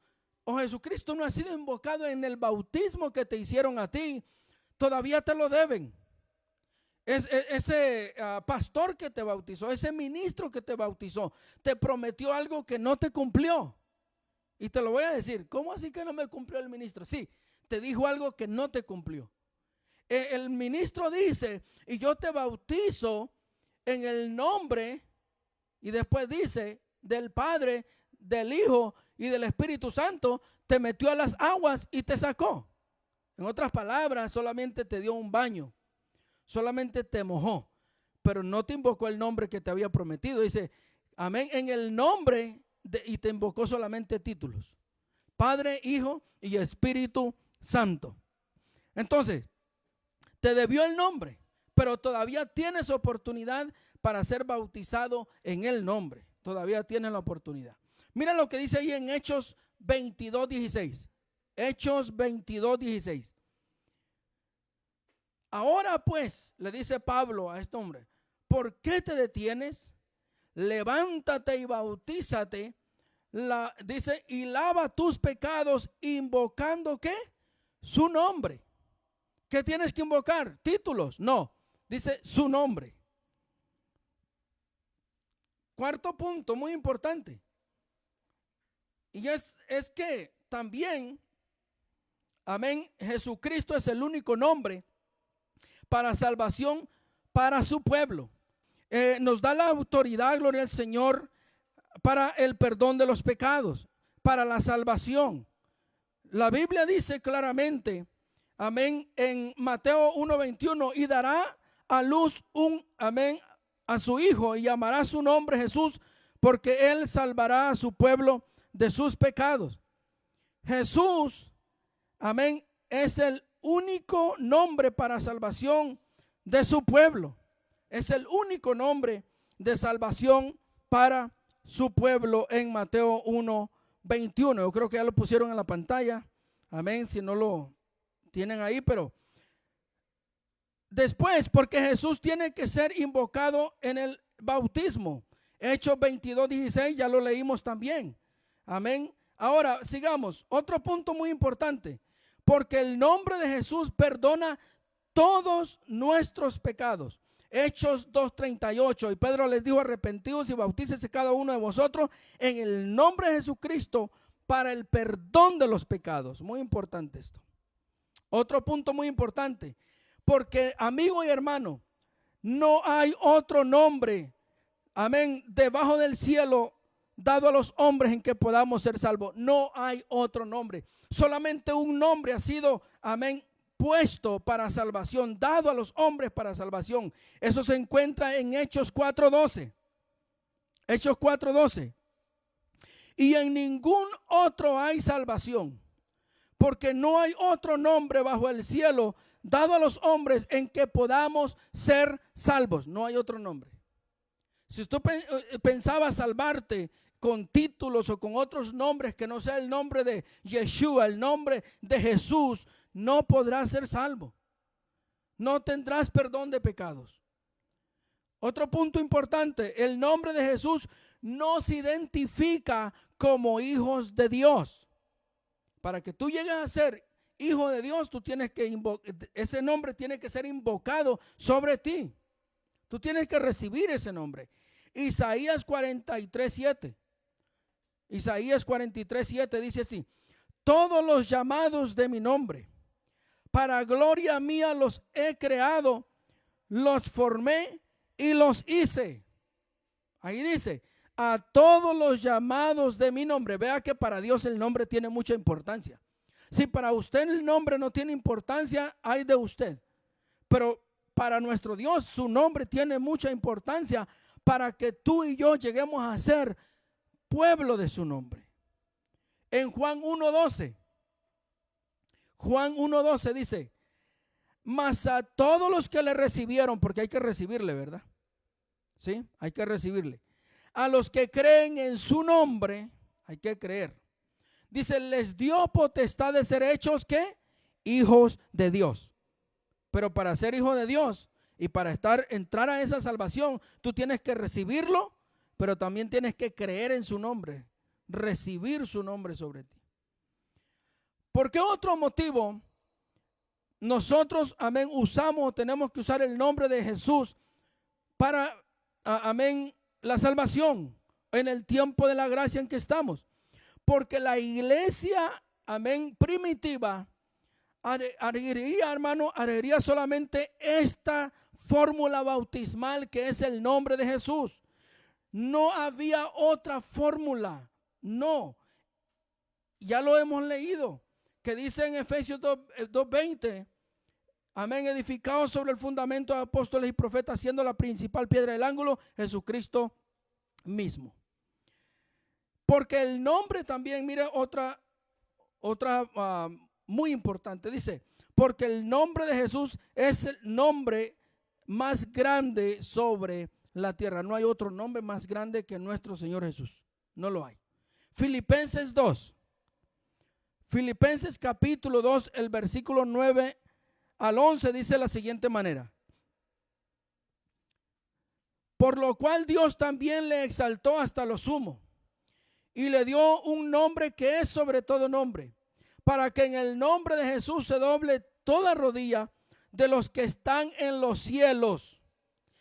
o Jesucristo no ha sido invocado en el bautismo que te hicieron a ti, todavía te lo deben. Ese pastor que te bautizó, ese ministro que te bautizó, te prometió algo que no te cumplió. Y te lo voy a decir, ¿cómo así que no me cumplió el ministro? Sí, te dijo algo que no te cumplió. El ministro dice, y yo te bautizo en el nombre, y después dice, del Padre, del Hijo y del Espíritu Santo, te metió a las aguas y te sacó. En otras palabras, solamente te dio un baño, solamente te mojó, pero no te invocó el nombre que te había prometido. Dice, amén, en el nombre y te invocó solamente títulos: Padre, Hijo y Espíritu Santo. Entonces, te debió el nombre, pero todavía tienes oportunidad para ser bautizado en el nombre. Todavía tienes la oportunidad. Mira lo que dice ahí en Hechos 22:16. Hechos 22:16. Ahora pues, le dice Pablo a este hombre, ¿por qué te detienes? Levántate y bautízate. Dice, y lava tus pecados invocando ¿qué? Su nombre. ¿Qué tienes que invocar? ¿Títulos? No, dice su nombre. Cuarto punto, muy importante. Y es que también, amén, Jesucristo es el único nombre para salvación para su pueblo. Nos da la autoridad, gloria al Señor, para el perdón de los pecados, para la salvación. La Biblia dice claramente, amén, en Mateo 1:21, y dará a luz a su hijo, y llamará su nombre Jesús, porque él salvará a su pueblo de sus pecados. Jesús, amén, es el único nombre para salvación de su pueblo. Es el único nombre de salvación para su pueblo en Mateo 1:21. Yo creo que ya lo pusieron en la pantalla. Amén, si no lo tienen ahí, pero después, porque Jesús tiene que ser invocado en el bautismo. Hechos 22:16, ya lo leímos también. Amén. Ahora, sigamos. Otro punto muy importante. Porque el nombre de Jesús perdona todos nuestros pecados. Hechos 2:38. Y Pedro les dijo: arrepentidos y bautícese cada uno de vosotros en el nombre de Jesucristo para el perdón de los pecados. Muy importante esto. Otro punto muy importante. Porque, amigo y hermano, no hay otro nombre, amén, debajo del cielo dado a los hombres en que podamos ser salvos. No hay otro nombre. Solamente un nombre ha sido, amén, puesto para salvación, dado a los hombres para salvación. Eso se encuentra en Hechos 4:12. Hechos 4:12. Y en ningún otro hay salvación, porque no hay otro nombre bajo el cielo dado a los hombres en que podamos ser salvos. No hay otro nombre. Si usted pensaba salvarte con títulos o con otros nombres que no sea el nombre de Yeshua, el nombre de Jesús, no podrás ser salvo. No tendrás perdón de pecados. Otro punto importante: el nombre de Jesús nos identifica como hijos de Dios. Para que tú llegues a ser hijo de Dios, tú tienes que ese nombre tiene que ser invocado sobre ti. Tú tienes que recibir ese nombre. Isaías 43:7. Isaías 43:7 dice así: todos los llamados de mi nombre, para gloria mía los he creado, los formé y los hice. Ahí dice: a todos los llamados de mi nombre. Vea que para Dios el nombre tiene mucha importancia. Si para usted el nombre no tiene importancia, hay de usted. Pero para nuestro Dios su nombre tiene mucha importancia, para que tú y yo lleguemos a ser pueblo de su nombre. En Juan 1:12, Juan 1:12 dice: mas a todos los que le recibieron, porque hay que recibirle, ¿verdad? Sí, hay que recibirle. A los que creen en su nombre, hay que creer. Dice: les dio potestad de ser hechos, ¿qué? Hijos de Dios. Pero para ser hijo de Dios y para entrar a esa salvación, tú tienes que recibirlo, pero también tienes que creer en su nombre, recibir su nombre sobre ti. ¿Por qué otro motivo nosotros, amén, tenemos que usar el nombre de Jesús para, amén, la salvación en el tiempo de la gracia en que estamos? Porque la iglesia, amén, primitiva, haría solamente esta fórmula bautismal, que es el nombre de Jesús. No había otra fórmula, no. Ya lo hemos leído, que dice en Efesios 2:20, amén, edificados sobre el fundamento de apóstoles y profetas, siendo la principal piedra del ángulo Jesucristo mismo. Porque el nombre también, mire, otra muy importante, dice: porque el nombre de Jesús es el nombre más grande sobre la tierra. No hay otro nombre más grande que nuestro Señor Jesús. No lo hay. Filipenses 2. Filipenses capítulo 2, el versículo 9 al 11 dice de la siguiente manera: por lo cual Dios también le exaltó hasta lo sumo y le dio un nombre que es sobre todo nombre, para que en el nombre de Jesús se doble toda rodilla de los que están en los cielos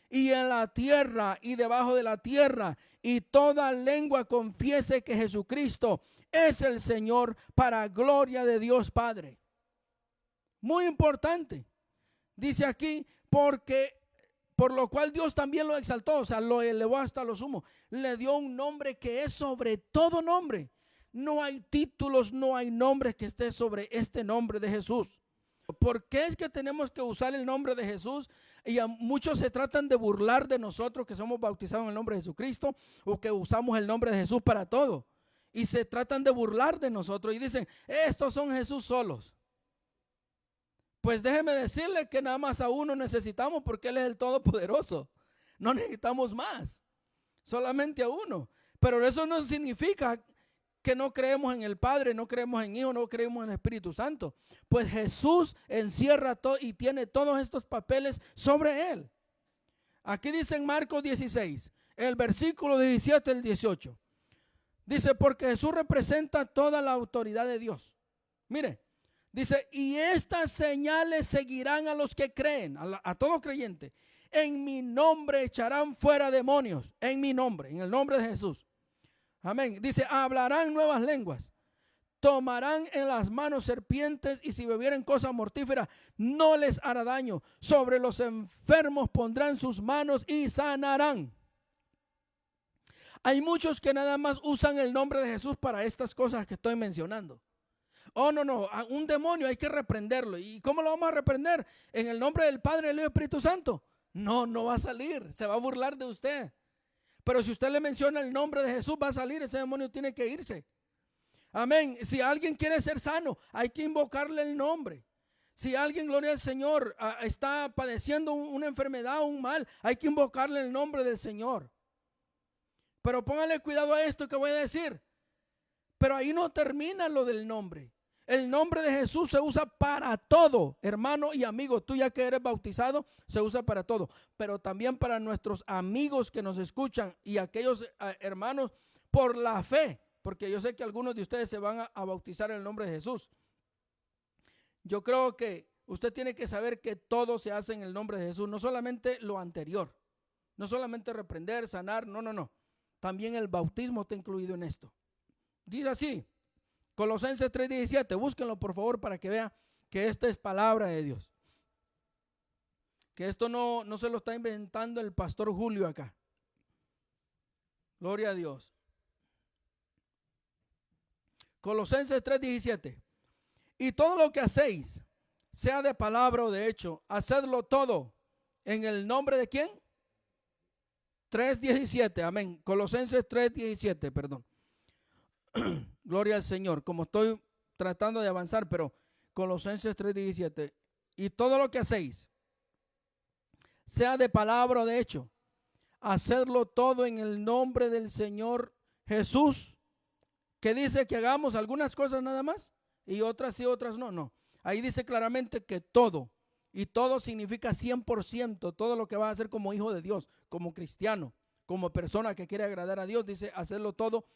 y en la tierra y debajo de la tierra, y toda lengua confiese que Jesucristo es el Señor, para gloria de Dios Padre. Muy importante. Dice aquí: porque por lo cual Dios también lo exaltó, o sea, lo elevó hasta lo sumo. Le dio un nombre que es sobre todo nombre. No hay títulos, no hay nombre que esté sobre este nombre de Jesús. ¿Por qué es que tenemos que usar el nombre de Jesús? Y a muchos se tratan de burlar de nosotros que somos bautizados en el nombre de Jesucristo o que usamos el nombre de Jesús para todo. Y se tratan de burlar de nosotros y dicen, estos son Jesús solos. Pues déjeme decirle que nada más a uno necesitamos porque Él es el Todopoderoso. No necesitamos más, solamente a uno. Pero eso no significa que no creemos en el Padre, no creemos en Hijo, no creemos en el Espíritu Santo. Pues Jesús encierra todo y tiene todos estos papeles sobre Él. Aquí dice en Marcos 16, el versículo 17 al 18. Dice, porque Jesús representa toda la autoridad de Dios. Mire, dice, y estas señales seguirán a los que creen, a todo creyente. En mi nombre echarán fuera demonios, en mi nombre, en el nombre de Jesús. Amén. Dice, hablarán nuevas lenguas, tomarán en las manos serpientes y si bebieren cosas mortíferas no les hará daño. Sobre los enfermos pondrán sus manos y sanarán. Hay muchos que nada más usan el nombre de Jesús para estas cosas que estoy mencionando. Oh, no, a un demonio hay que reprenderlo. ¿Y cómo lo vamos a reprender? ¿En el nombre del Padre, del Hijo y del Espíritu Santo? No va a salir, se va a burlar de usted. Pero si usted le menciona el nombre de Jesús, va a salir, ese demonio tiene que irse. Amén. Si alguien quiere ser sano, hay que invocarle el nombre. Si alguien, gloria al Señor, está padeciendo una enfermedad o un mal, hay que invocarle el nombre del Señor. Pero póngale cuidado a esto que voy a decir. Pero ahí no termina lo del nombre. El nombre de Jesús se usa para todo, hermano y amigo. Tú ya que eres bautizado, se usa para todo. Pero también para nuestros amigos que nos escuchan y aquellos hermanos por la fe. Porque yo sé que algunos de ustedes se van a bautizar en el nombre de Jesús. Yo creo que usted tiene que saber que todo se hace en el nombre de Jesús. No solamente lo anterior. No solamente reprender, sanar, no. También el bautismo está incluido en esto. Dice así, Colosenses 3:17, búsquenlo por favor para que vean que esta es palabra de Dios. Que esto no se lo está inventando el pastor Julio acá. Gloria a Dios. Colosenses 3:17, y todo lo que hacéis, sea de palabra o de hecho, hacedlo todo en el nombre de ¿quién? 3:17, amén. Colosenses 3:17, perdón. Gloria al Señor. Como estoy tratando de avanzar, pero Colosenses 3:17. Y todo lo que hacéis, sea de palabra o de hecho, hacerlo todo en el nombre del Señor Jesús, que dice que hagamos algunas cosas nada más y otras sí, otras no. Ahí dice claramente que todo, y todo significa 100%, todo lo que va a hacer como hijo de Dios, como cristiano, como persona que quiere agradar a Dios, dice hacerlo todo.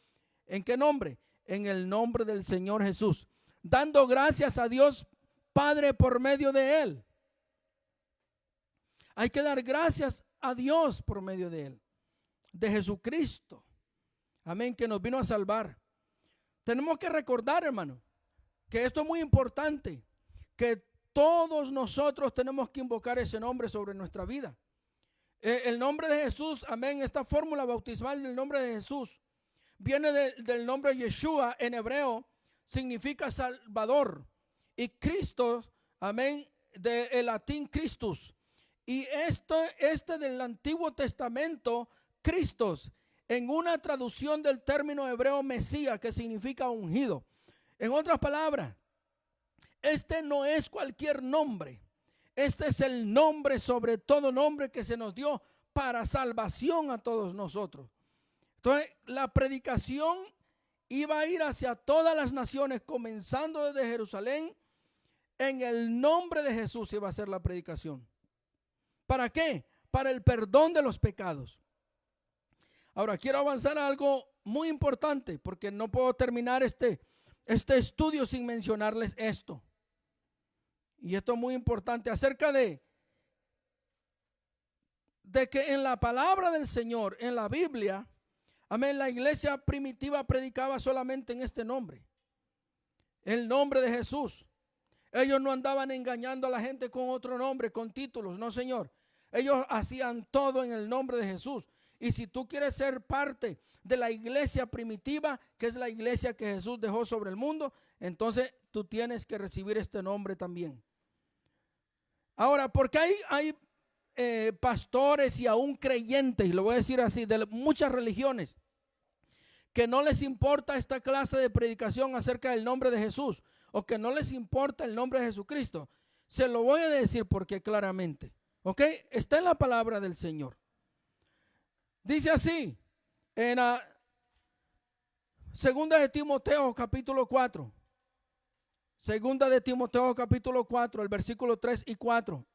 ¿En qué nombre? En el nombre del Señor Jesús, dando gracias a Dios Padre por medio de Él. Hay que dar gracias a Dios por medio de Él, de Jesucristo. Amén, que nos vino a salvar. Tenemos que recordar, hermano, que esto es muy importante, que todos nosotros tenemos que invocar ese nombre sobre nuestra vida. El nombre de Jesús, amén, esta fórmula bautismal del nombre de Jesús viene del nombre Yeshua en hebreo, significa Salvador. Y Cristo, amén, del latín Christus. Y este del Antiguo Testamento, Christos, en una traducción del término hebreo Mesías, que significa ungido. En otras palabras, este no es cualquier nombre. Este es el nombre sobre todo nombre que se nos dio para salvación a todos nosotros. Entonces, la predicación iba a ir hacia todas las naciones, comenzando desde Jerusalén. En el nombre de Jesús iba a ser la predicación. ¿Para qué? Para el perdón de los pecados. Ahora, quiero avanzar a algo muy importante, porque no puedo terminar este estudio sin mencionarles esto. Y esto es muy importante acerca de que en la palabra del Señor, en la Biblia, amén, la iglesia primitiva predicaba solamente en este nombre, el nombre de Jesús. Ellos no andaban engañando a la gente con otro nombre, con títulos, no, Señor. Ellos hacían todo en el nombre de Jesús. Y si tú quieres ser parte de la iglesia primitiva, que es la iglesia que Jesús dejó sobre el mundo, entonces tú tienes que recibir este nombre también. Ahora, porque hay pastores y aún creyentes, y lo voy a decir así, de muchas religiones, que no les importa esta clase de predicación acerca del nombre de Jesús, o que no les importa el nombre de Jesucristo. Se lo voy a decir porque claramente, ¿ok? Está en la palabra del Señor. Dice así, en Segunda de Timoteo capítulo 4. Segunda de Timoteo capítulo 4, el versículo 3 y 4.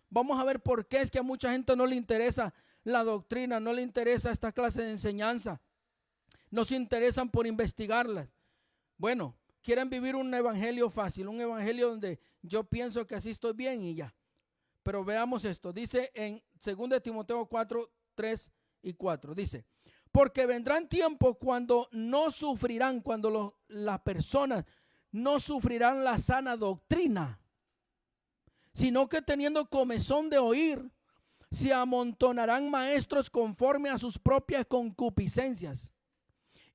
Vamos a ver por qué es que a mucha gente no le interesa la doctrina, no le interesa esta clase de enseñanza. No se interesan por investigarlas. Bueno, quieren vivir un evangelio fácil, un evangelio donde yo pienso que así estoy bien y ya. Pero veamos esto. Dice en 2 Timoteo 4, 3 y 4. Dice, porque vendrán tiempos cuando no sufrirán, cuando las personas no sufrirán la sana doctrina, sino que teniendo comezón de oír, se amontonarán maestros conforme a sus propias concupiscencias.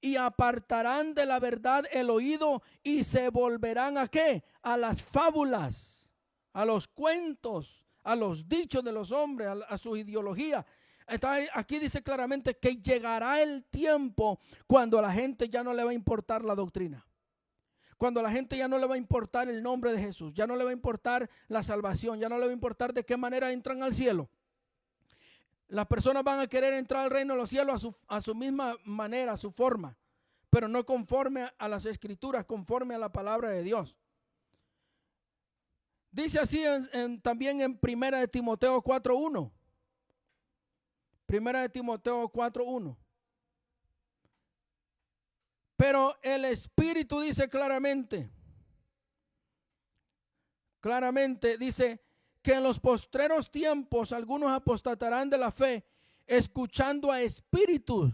Y apartarán de la verdad el oído y se volverán ¿a qué? A las fábulas, a los cuentos, a los dichos de los hombres, a su ideología. Entonces, aquí dice claramente que llegará el tiempo cuando a la gente ya no le va a importar la doctrina. Cuando a la gente ya no le va a importar el nombre de Jesús, ya no le va a importar la salvación, ya no le va a importar de qué manera entran al cielo. Las personas van a querer entrar al reino de los cielos a su misma manera, a su forma, pero no conforme a las escrituras, conforme a la palabra de Dios. Dice así también en 1 de Timoteo 4:1. 1 de Timoteo 4:1. Pero el Espíritu dice claramente, dice que en los postreros tiempos algunos apostatarán de la fe, escuchando a espíritus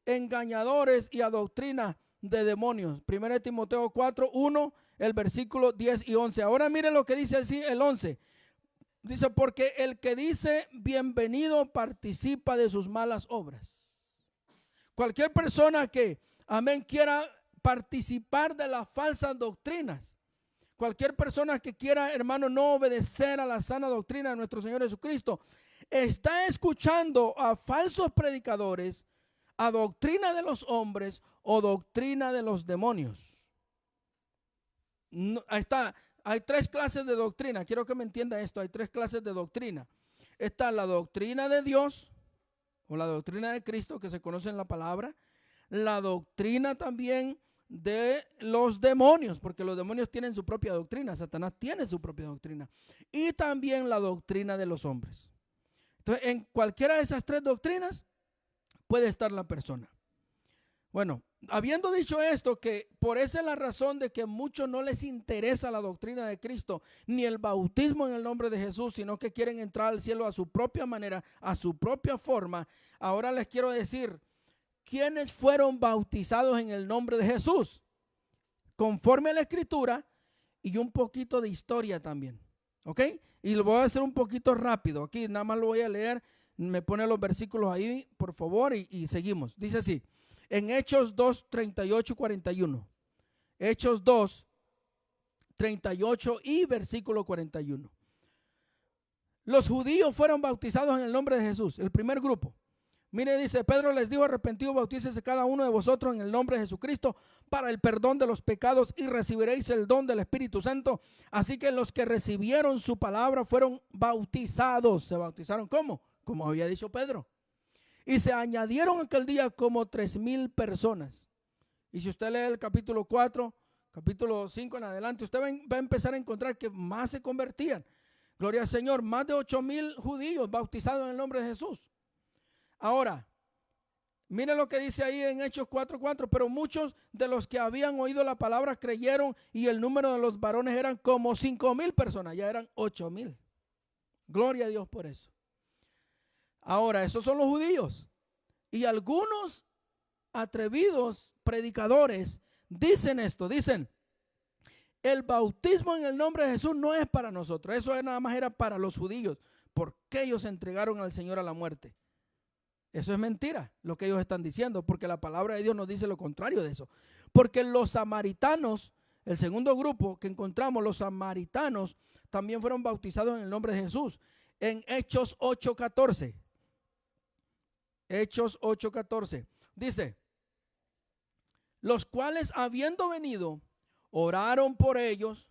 engañadores y a doctrina de demonios. 1 Timoteo 4:1, el versículo 10 y 11. Ahora miren lo que dice el 11. Dice, porque el que dice bienvenido participa de sus malas obras. Cualquier persona que, amén, quiera participar de las falsas doctrinas, cualquier persona que quiera, hermano, no obedecer a la sana doctrina de nuestro Señor Jesucristo, está escuchando a falsos predicadores, a doctrina de los hombres o doctrina de los demonios. Ahí está. Hay tres clases de doctrina. Quiero que me entienda esto. Hay tres clases de doctrina. Está la doctrina de Dios o la doctrina de Cristo, que se conoce en la palabra. La doctrina también de los demonios, porque los demonios tienen su propia doctrina. Satanás tiene su propia doctrina. Y también la doctrina de los hombres. Entonces, en cualquiera de esas tres doctrinas puede estar la persona. Bueno, habiendo dicho esto, que por esa es la razón de que a muchos no les interesa la doctrina de Cristo, ni el bautismo en el nombre de Jesús, sino que quieren entrar al cielo a su propia manera, a su propia forma. Ahora les quiero decir, ¿quiénes fueron bautizados en el nombre de Jesús? Conforme a la Escritura y un poquito de historia también, ¿ok? Y lo voy a hacer un poquito rápido. Aquí nada más lo voy a leer, me pone los versículos ahí, por favor, y seguimos. Dice así. En Hechos 2, 38 y 41. Hechos 2, 38 y versículo 41. Los judíos fueron bautizados en el nombre de Jesús, el primer grupo. Mire, dice, Pedro les dijo, arrepentidos, bautícese cada uno de vosotros en el nombre de Jesucristo para el perdón de los pecados y recibiréis el don del Espíritu Santo. Así que los que recibieron su palabra fueron bautizados. ¿Se bautizaron cómo? Como había dicho Pedro. Y se añadieron aquel día como 3,000 personas. Y si usted lee el capítulo 4, capítulo 5 en adelante, usted va a empezar a encontrar que más se convertían. Gloria al Señor, más de 8,000 judíos bautizados en el nombre de Jesús. Ahora, mire lo que dice ahí en Hechos 4:4. Pero muchos de los que habían oído la palabra creyeron y el número de los varones eran como 5,000 personas. Ya eran 8,000. Gloria a Dios por eso. Ahora, esos son los judíos. Y algunos atrevidos predicadores dicen esto, dicen, el bautismo en el nombre de Jesús no es para nosotros, eso nada más era para los judíos, ¿Por qué ellos entregaron al Señor a la muerte? Eso es mentira, lo que ellos están diciendo, porque la palabra de Dios nos dice lo contrario de eso. Porque los samaritanos, el segundo grupo que encontramos, los samaritanos, también fueron bautizados en el nombre de Jesús. En Hechos 8:14. Hechos 8:14. Dice, los cuales habiendo venido, oraron por ellos.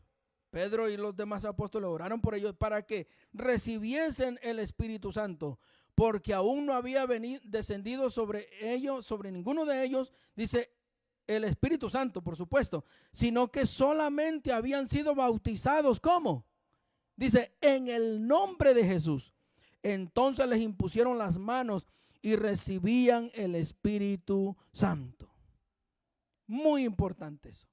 Pedro y los demás apóstoles oraron por ellos para que recibiesen el Espíritu Santo, porque aún no había descendido sobre ellos, sobre ninguno de ellos, dice el Espíritu Santo, por supuesto, sino que solamente habían sido bautizados, ¿cómo? Dice, en el nombre de Jesús. Entonces les impusieron las manos y recibían el Espíritu Santo. Muy importante eso.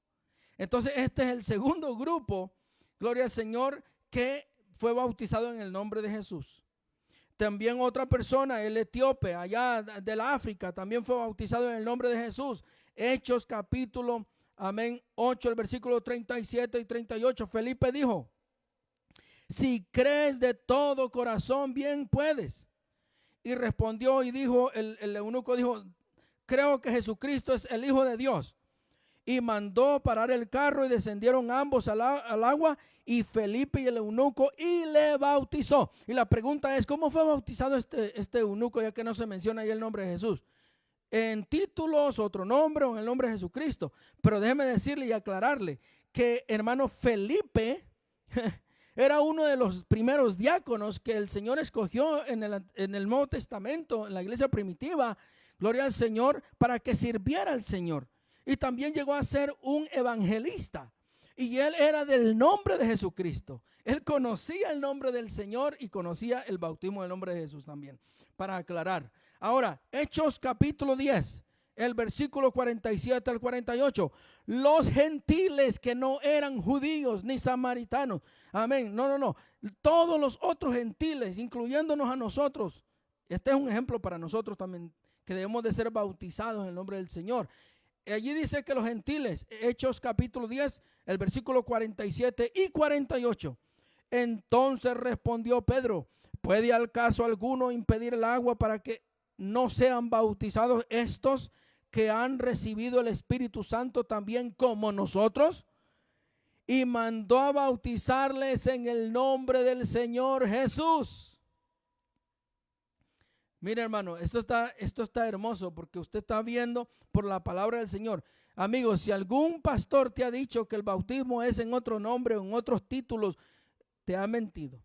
Entonces este es el segundo grupo, gloria al Señor, que fue bautizado en el nombre de Jesús. También otra persona, el etíope, allá de la África, también fue bautizado en el nombre de Jesús. Hechos capítulo, 8, el versículo 37 y 38. Felipe dijo, si crees de todo corazón, bien puedes. Y respondió y dijo, el eunuco dijo, creo que Jesucristo es el Hijo de Dios. Y mandó parar el carro y descendieron ambos al agua, y Felipe y el eunuco, y le bautizó. Y la pregunta es, ¿cómo fue bautizado este eunuco, ya que no se menciona ahí el nombre de Jesús? En títulos, otro nombre, o en el nombre de Jesucristo. Pero déjeme decirle y aclararle que, hermano, Felipe era uno de los primeros diáconos que el Señor escogió en el Nuevo Testamento, en la iglesia primitiva, gloria al Señor, para que sirviera al Señor. Y también llegó a ser un evangelista. Y él era del nombre de Jesucristo. Él conocía el nombre del Señor y conocía el bautismo del nombre de Jesús también. Para aclarar. Ahora, Hechos capítulo 10, el versículo 47 al 48. Los gentiles que no eran judíos ni samaritanos. Amén. No. Todos los otros gentiles, incluyéndonos a nosotros. Este es un ejemplo para nosotros también, que debemos de ser bautizados en el nombre del Señor. Allí dice que los gentiles, Hechos capítulo 10, el versículo 47 y 48. Entonces respondió Pedro, ¿puede al caso alguno impedir el agua para que no sean bautizados estos que han recibido el Espíritu Santo también como nosotros? Y mandó a bautizarles en el nombre del Señor Jesús. Mira, hermano, esto está hermoso, porque usted está viendo por la palabra del Señor. Amigos, si algún pastor te ha dicho que el bautismo es en otro nombre o en otros títulos, te ha mentido.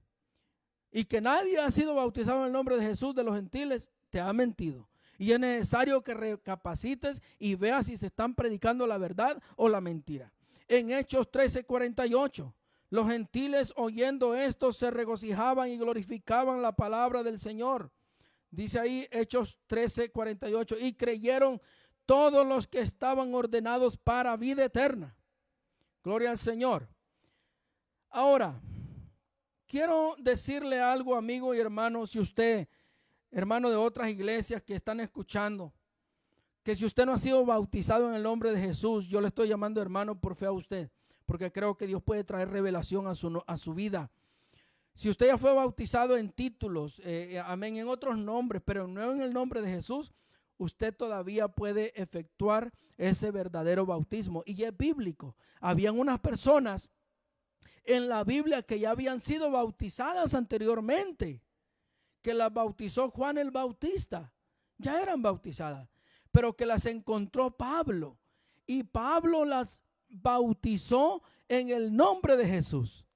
Y que nadie ha sido bautizado en el nombre de Jesús de los gentiles, te ha mentido. Y es necesario que recapacites y veas si se están predicando la verdad o la mentira. En Hechos 13:48, los gentiles oyendo esto se regocijaban y glorificaban la palabra del Señor. Dice ahí Hechos 13:48, y creyeron todos los que estaban ordenados para vida eterna. Gloria al Señor. Ahora, quiero decirle algo, amigo y hermano, si usted, hermano de otras iglesias que están escuchando, que si usted no ha sido bautizado en el nombre de Jesús, yo le estoy llamando hermano por fe a usted, porque creo que Dios puede traer revelación a su vida. Si usted ya fue bautizado en títulos, amén, en otros nombres, pero no en el nombre de Jesús, usted todavía puede efectuar ese verdadero bautismo. Y es bíblico. Habían unas personas en la Biblia que ya habían sido bautizadas anteriormente, que las bautizó Juan el Bautista. Ya eran bautizadas, pero que las encontró Pablo. Y Pablo las bautizó en el nombre de Jesús.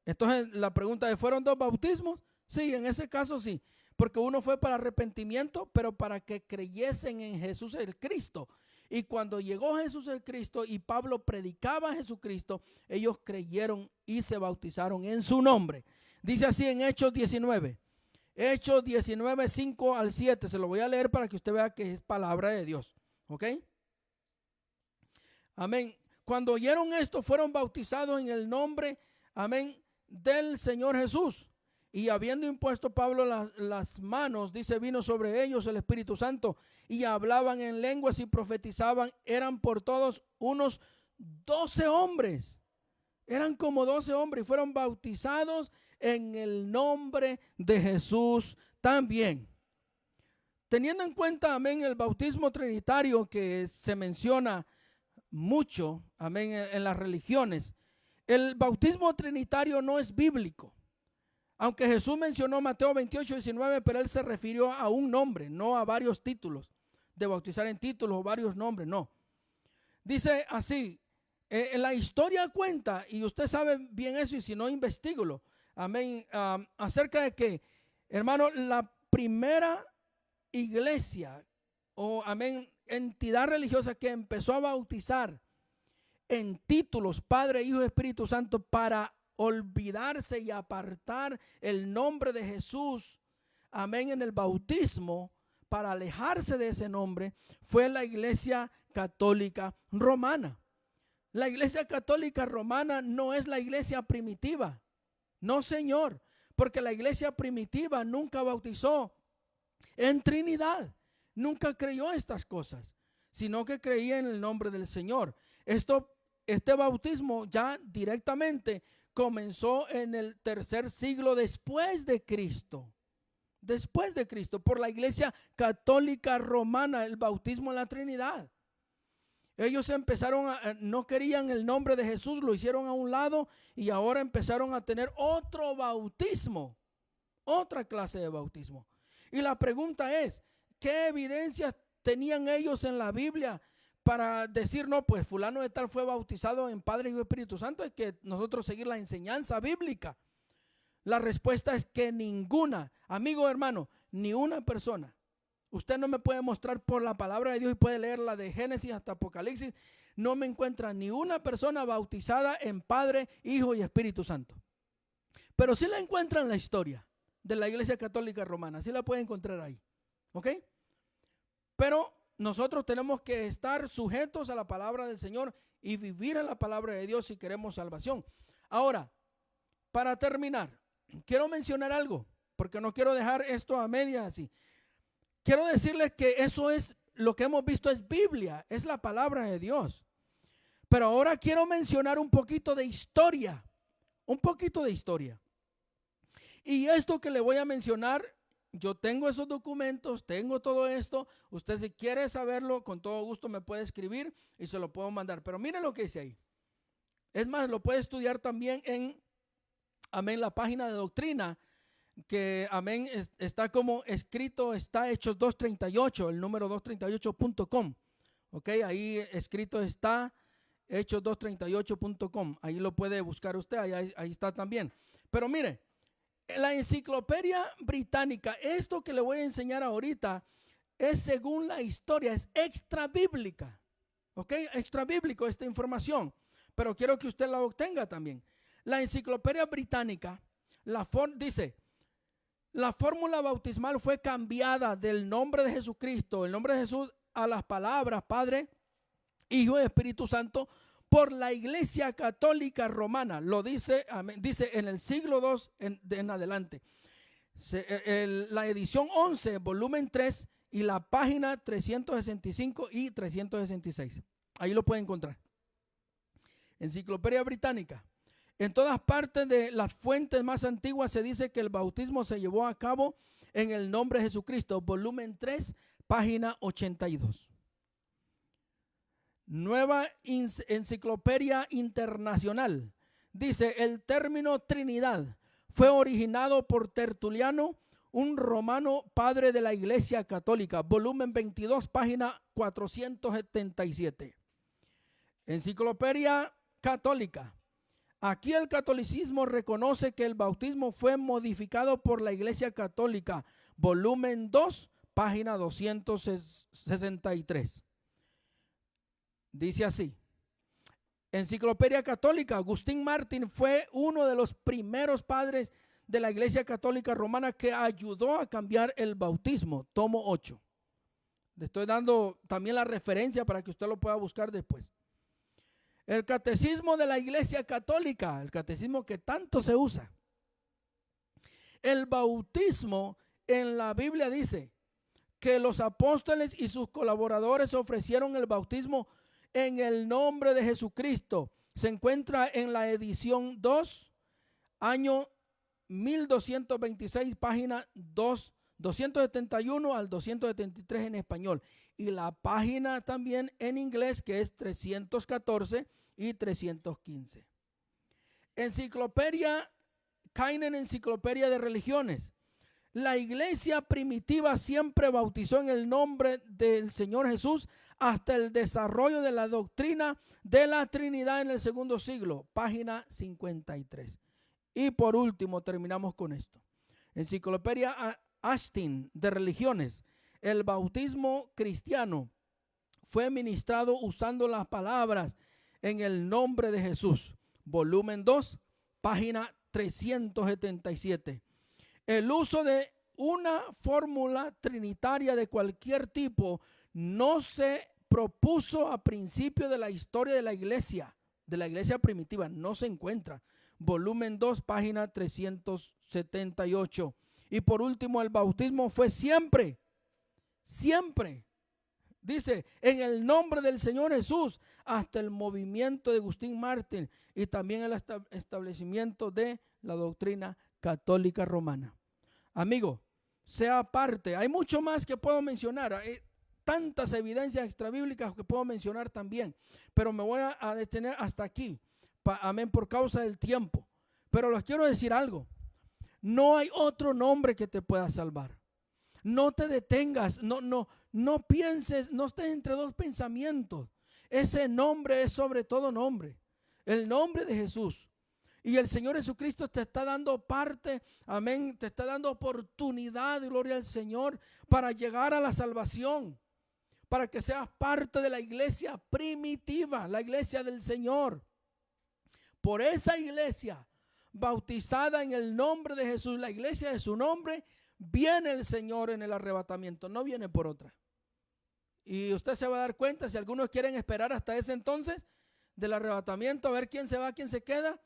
Entonces la pregunta es, ¿fueron dos bautismos? Sí, en ese caso sí, porque uno fue para arrepentimiento, pero para que creyesen en Jesús el Cristo. Y cuando llegó Jesús el Cristo y Pablo predicaba a Jesucristo, ellos creyeron y se bautizaron en su nombre. Dice así en Hechos 19. Hechos 19, 5 al 7. Se lo voy a leer para que usted vea que es palabra de Dios. ¿Ok? Amén. Cuando oyeron esto, fueron bautizados en el nombre, amén, del Señor Jesús. Y habiendo impuesto Pablo las manos, dice, vino sobre ellos el Espíritu Santo, y hablaban en lenguas y profetizaban. Eran por todos unos 12 hombres. Eran como 12 hombres y fueron bautizados en el nombre de Jesús también. Teniendo en cuenta, amén, el bautismo trinitario que se menciona mucho, amén, en las religiones, el bautismo trinitario no es bíblico. Aunque Jesús mencionó Mateo 28:19, pero él se refirió a un nombre, no a varios títulos, de bautizar en títulos o varios nombres, no. Dice así, la historia cuenta, y usted sabe bien eso, y si no, investíguelo, amén, acerca de que, hermano, la primera iglesia o, amén, entidad religiosa que empezó a bautizar en títulos Padre, Hijo y Espíritu Santo para olvidarse y apartar el nombre de Jesús, amén, en el bautismo, para alejarse de ese nombre, fue la iglesia católica romana. La iglesia católica romana no es la iglesia primitiva, no, señor, porque la iglesia primitiva nunca bautizó en Trinidad, nunca creyó estas cosas, sino que creía en el nombre del Señor. Este bautismo ya directamente comenzó en el tercer siglo después de Cristo. Después de Cristo, por la iglesia católica romana, el bautismo en la Trinidad. Ellos no querían el nombre de Jesús, lo hicieron a un lado y ahora empezaron a tener otro bautismo, otra clase de bautismo. Y la pregunta es, ¿qué evidencias tenían ellos en la Biblia para decir, no, pues fulano de tal fue bautizado en Padre, Hijo y Espíritu Santo? Hay que nosotros seguir la enseñanza bíblica. La respuesta es que ninguna, amigo, hermano, ni una persona. Usted no me puede mostrar por la palabra de Dios y puede leerla de Génesis hasta Apocalipsis. No me encuentra ni una persona bautizada en Padre, Hijo y Espíritu Santo. Pero sí la encuentra en la historia de la Iglesia Católica Romana. Sí la puede encontrar ahí. ¿Ok? Pero nosotros tenemos que estar sujetos a la palabra del Señor y vivir en la palabra de Dios si queremos salvación. Ahora, para terminar, quiero mencionar algo, porque no quiero dejar esto a medias así. Quiero decirles que eso es lo que hemos visto, es Biblia, es la palabra de Dios. Pero ahora quiero mencionar un poquito de historia, un poquito de historia. Y esto que le voy a mencionar, yo tengo esos documentos, tengo todo esto. Usted si quiere saberlo, con todo gusto me puede escribir y se lo puedo mandar. Pero miren lo que dice ahí. Es más, lo puede estudiar también en, amén, la página de doctrina, que, amén, está como escrito, está Hechos 238, el número 238.com. Ok, ahí escrito está Hechos 238.com. Ahí lo puede buscar usted, ahí está también. Pero mire, la enciclopedia británica, esto que le voy a enseñar ahorita, es según la historia, es extra bíblica. Ok, extra bíblico esta información, pero quiero que usted la obtenga también. La enciclopedia británica dice: la fórmula bautismal fue cambiada del nombre de Jesucristo, el nombre de Jesús, a las palabras Padre, Hijo y Espíritu Santo por la Iglesia Católica Romana. Lo dice, dice en el siglo II en adelante. La edición 11, volumen 3 y la página 365 y 366. Ahí lo pueden encontrar. Enciclopedia Británica. En todas partes de las fuentes más antiguas se dice que el bautismo se llevó a cabo en el nombre de Jesucristo. Volumen 3, página 82. Nueva Enciclopedia Internacional. Dice: el término Trinidad fue originado por Tertuliano, un romano padre de la Iglesia Católica. Volumen 22, página 477. Enciclopedia Católica. Aquí el catolicismo reconoce que el bautismo fue modificado por la Iglesia Católica. Volumen 2, página 263. Dice así: Enciclopedia Católica. Agustín Martín fue uno de los primeros padres de la Iglesia Católica Romana que ayudó a cambiar el bautismo. Tomo 8. Le estoy dando también la referencia para que usted lo pueda buscar después. El catecismo de la Iglesia Católica, el catecismo que tanto se usa. El bautismo en la Biblia dice que los apóstoles y sus colaboradores ofrecieron el bautismo en el nombre de Jesucristo Se encuentra en la edición 2, año 1226, página 271 al 273 en español. Y la página también en inglés, que es 314 y 315. Enciclopedia, Kainen, Enciclopedia de Religiones. La iglesia primitiva siempre bautizó en el nombre del Señor Jesús hasta el desarrollo de la doctrina de la Trinidad en el segundo siglo, página 53. Y por último, terminamos con esto. Enciclopedia Austin de Religiones. El bautismo cristiano fue ministrado usando las palabras en el nombre de Jesús. Volumen 2, página 377. El uso de una fórmula trinitaria de cualquier tipo no se propuso a principio de la historia de la iglesia primitiva. No se encuentra. Volumen 2, página 378. Y por último, el bautismo fue siempre, dice, en el nombre del Señor Jesús, hasta el movimiento de Agustín Martín y también el establecimiento de la doctrina católica romana. Amigo, sea parte. Hay mucho más que puedo mencionar. Hay tantas evidencias extrabíblicas que puedo mencionar también. Pero me voy a detener hasta aquí. Amén, por causa del tiempo. Pero les quiero decir algo. No hay otro nombre que te pueda salvar. No te detengas. No pienses. No estés entre dos pensamientos. Ese nombre es sobre todo nombre. El nombre de Jesús. Y el Señor Jesucristo te está dando parte, amén, te está dando oportunidad, gloria al Señor, para llegar a la salvación, para que seas parte de la iglesia primitiva, la iglesia del Señor. Por esa iglesia bautizada en el nombre de Jesús, la iglesia de su nombre, viene el Señor en el arrebatamiento, no viene por otra. Y usted se va a dar cuenta, si algunos quieren esperar hasta ese entonces del arrebatamiento, a ver quién se va, quién se queda,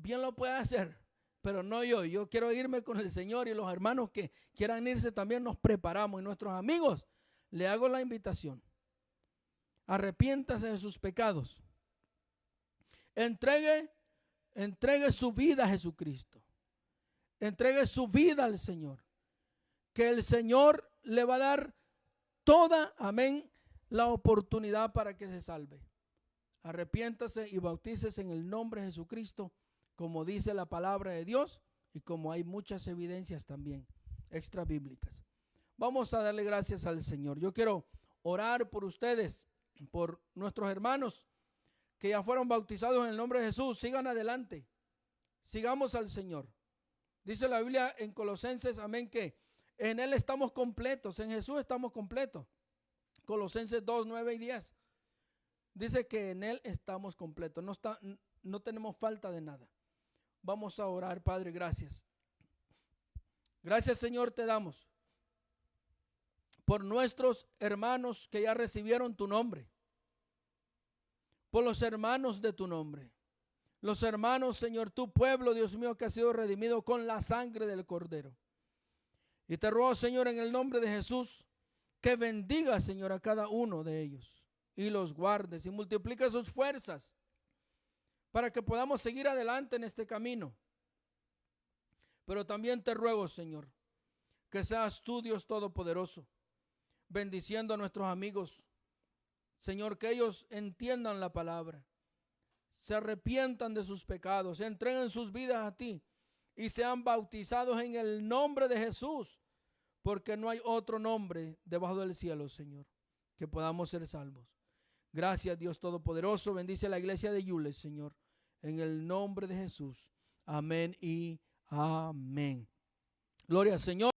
bien lo puede hacer, pero no yo. Yo quiero irme con el Señor, y los hermanos que quieran irse también nos preparamos. Y nuestros amigos, le hago la invitación. Arrepiéntase de sus pecados. Entregue su vida a Jesucristo. Entregue su vida al Señor. Que el Señor le va a dar toda, amén, la oportunidad para que se salve. Arrepiéntase y bautícese en el nombre de Jesucristo, como dice la palabra de Dios y como hay muchas evidencias también extra bíblicas. Vamos a darle gracias al Señor. Yo quiero orar por ustedes, por nuestros hermanos que ya fueron bautizados en el nombre de Jesús. Sigan adelante, sigamos al Señor. Dice la Biblia en Colosenses, amén, que en Él estamos completos, en Jesús estamos completos. Colosenses 2, 9 y 10. Dice que en Él estamos completos, no tenemos falta de nada. Vamos a orar. Padre, gracias. Gracias, Señor, te damos por nuestros hermanos que ya recibieron tu nombre, por los hermanos de tu nombre, los hermanos, Señor, tu pueblo, Dios mío, que ha sido redimido con la sangre del Cordero. Y te ruego, Señor, en el nombre de Jesús, que bendiga, Señor, a cada uno de ellos y los guardes y multiplique sus fuerzas, para que podamos seguir adelante en este camino. Pero también te ruego, Señor, que seas tú, Dios Todopoderoso, bendiciendo a nuestros amigos. Señor, que ellos entiendan la palabra, se arrepientan de sus pecados, se entreguen sus vidas a ti y sean bautizados en el nombre de Jesús, porque no hay otro nombre debajo del cielo, Señor, que podamos ser salvos. Gracias, Dios Todopoderoso. Bendice la iglesia de Yules, Señor, en el nombre de Jesús. Amén y amén. Gloria al Señor.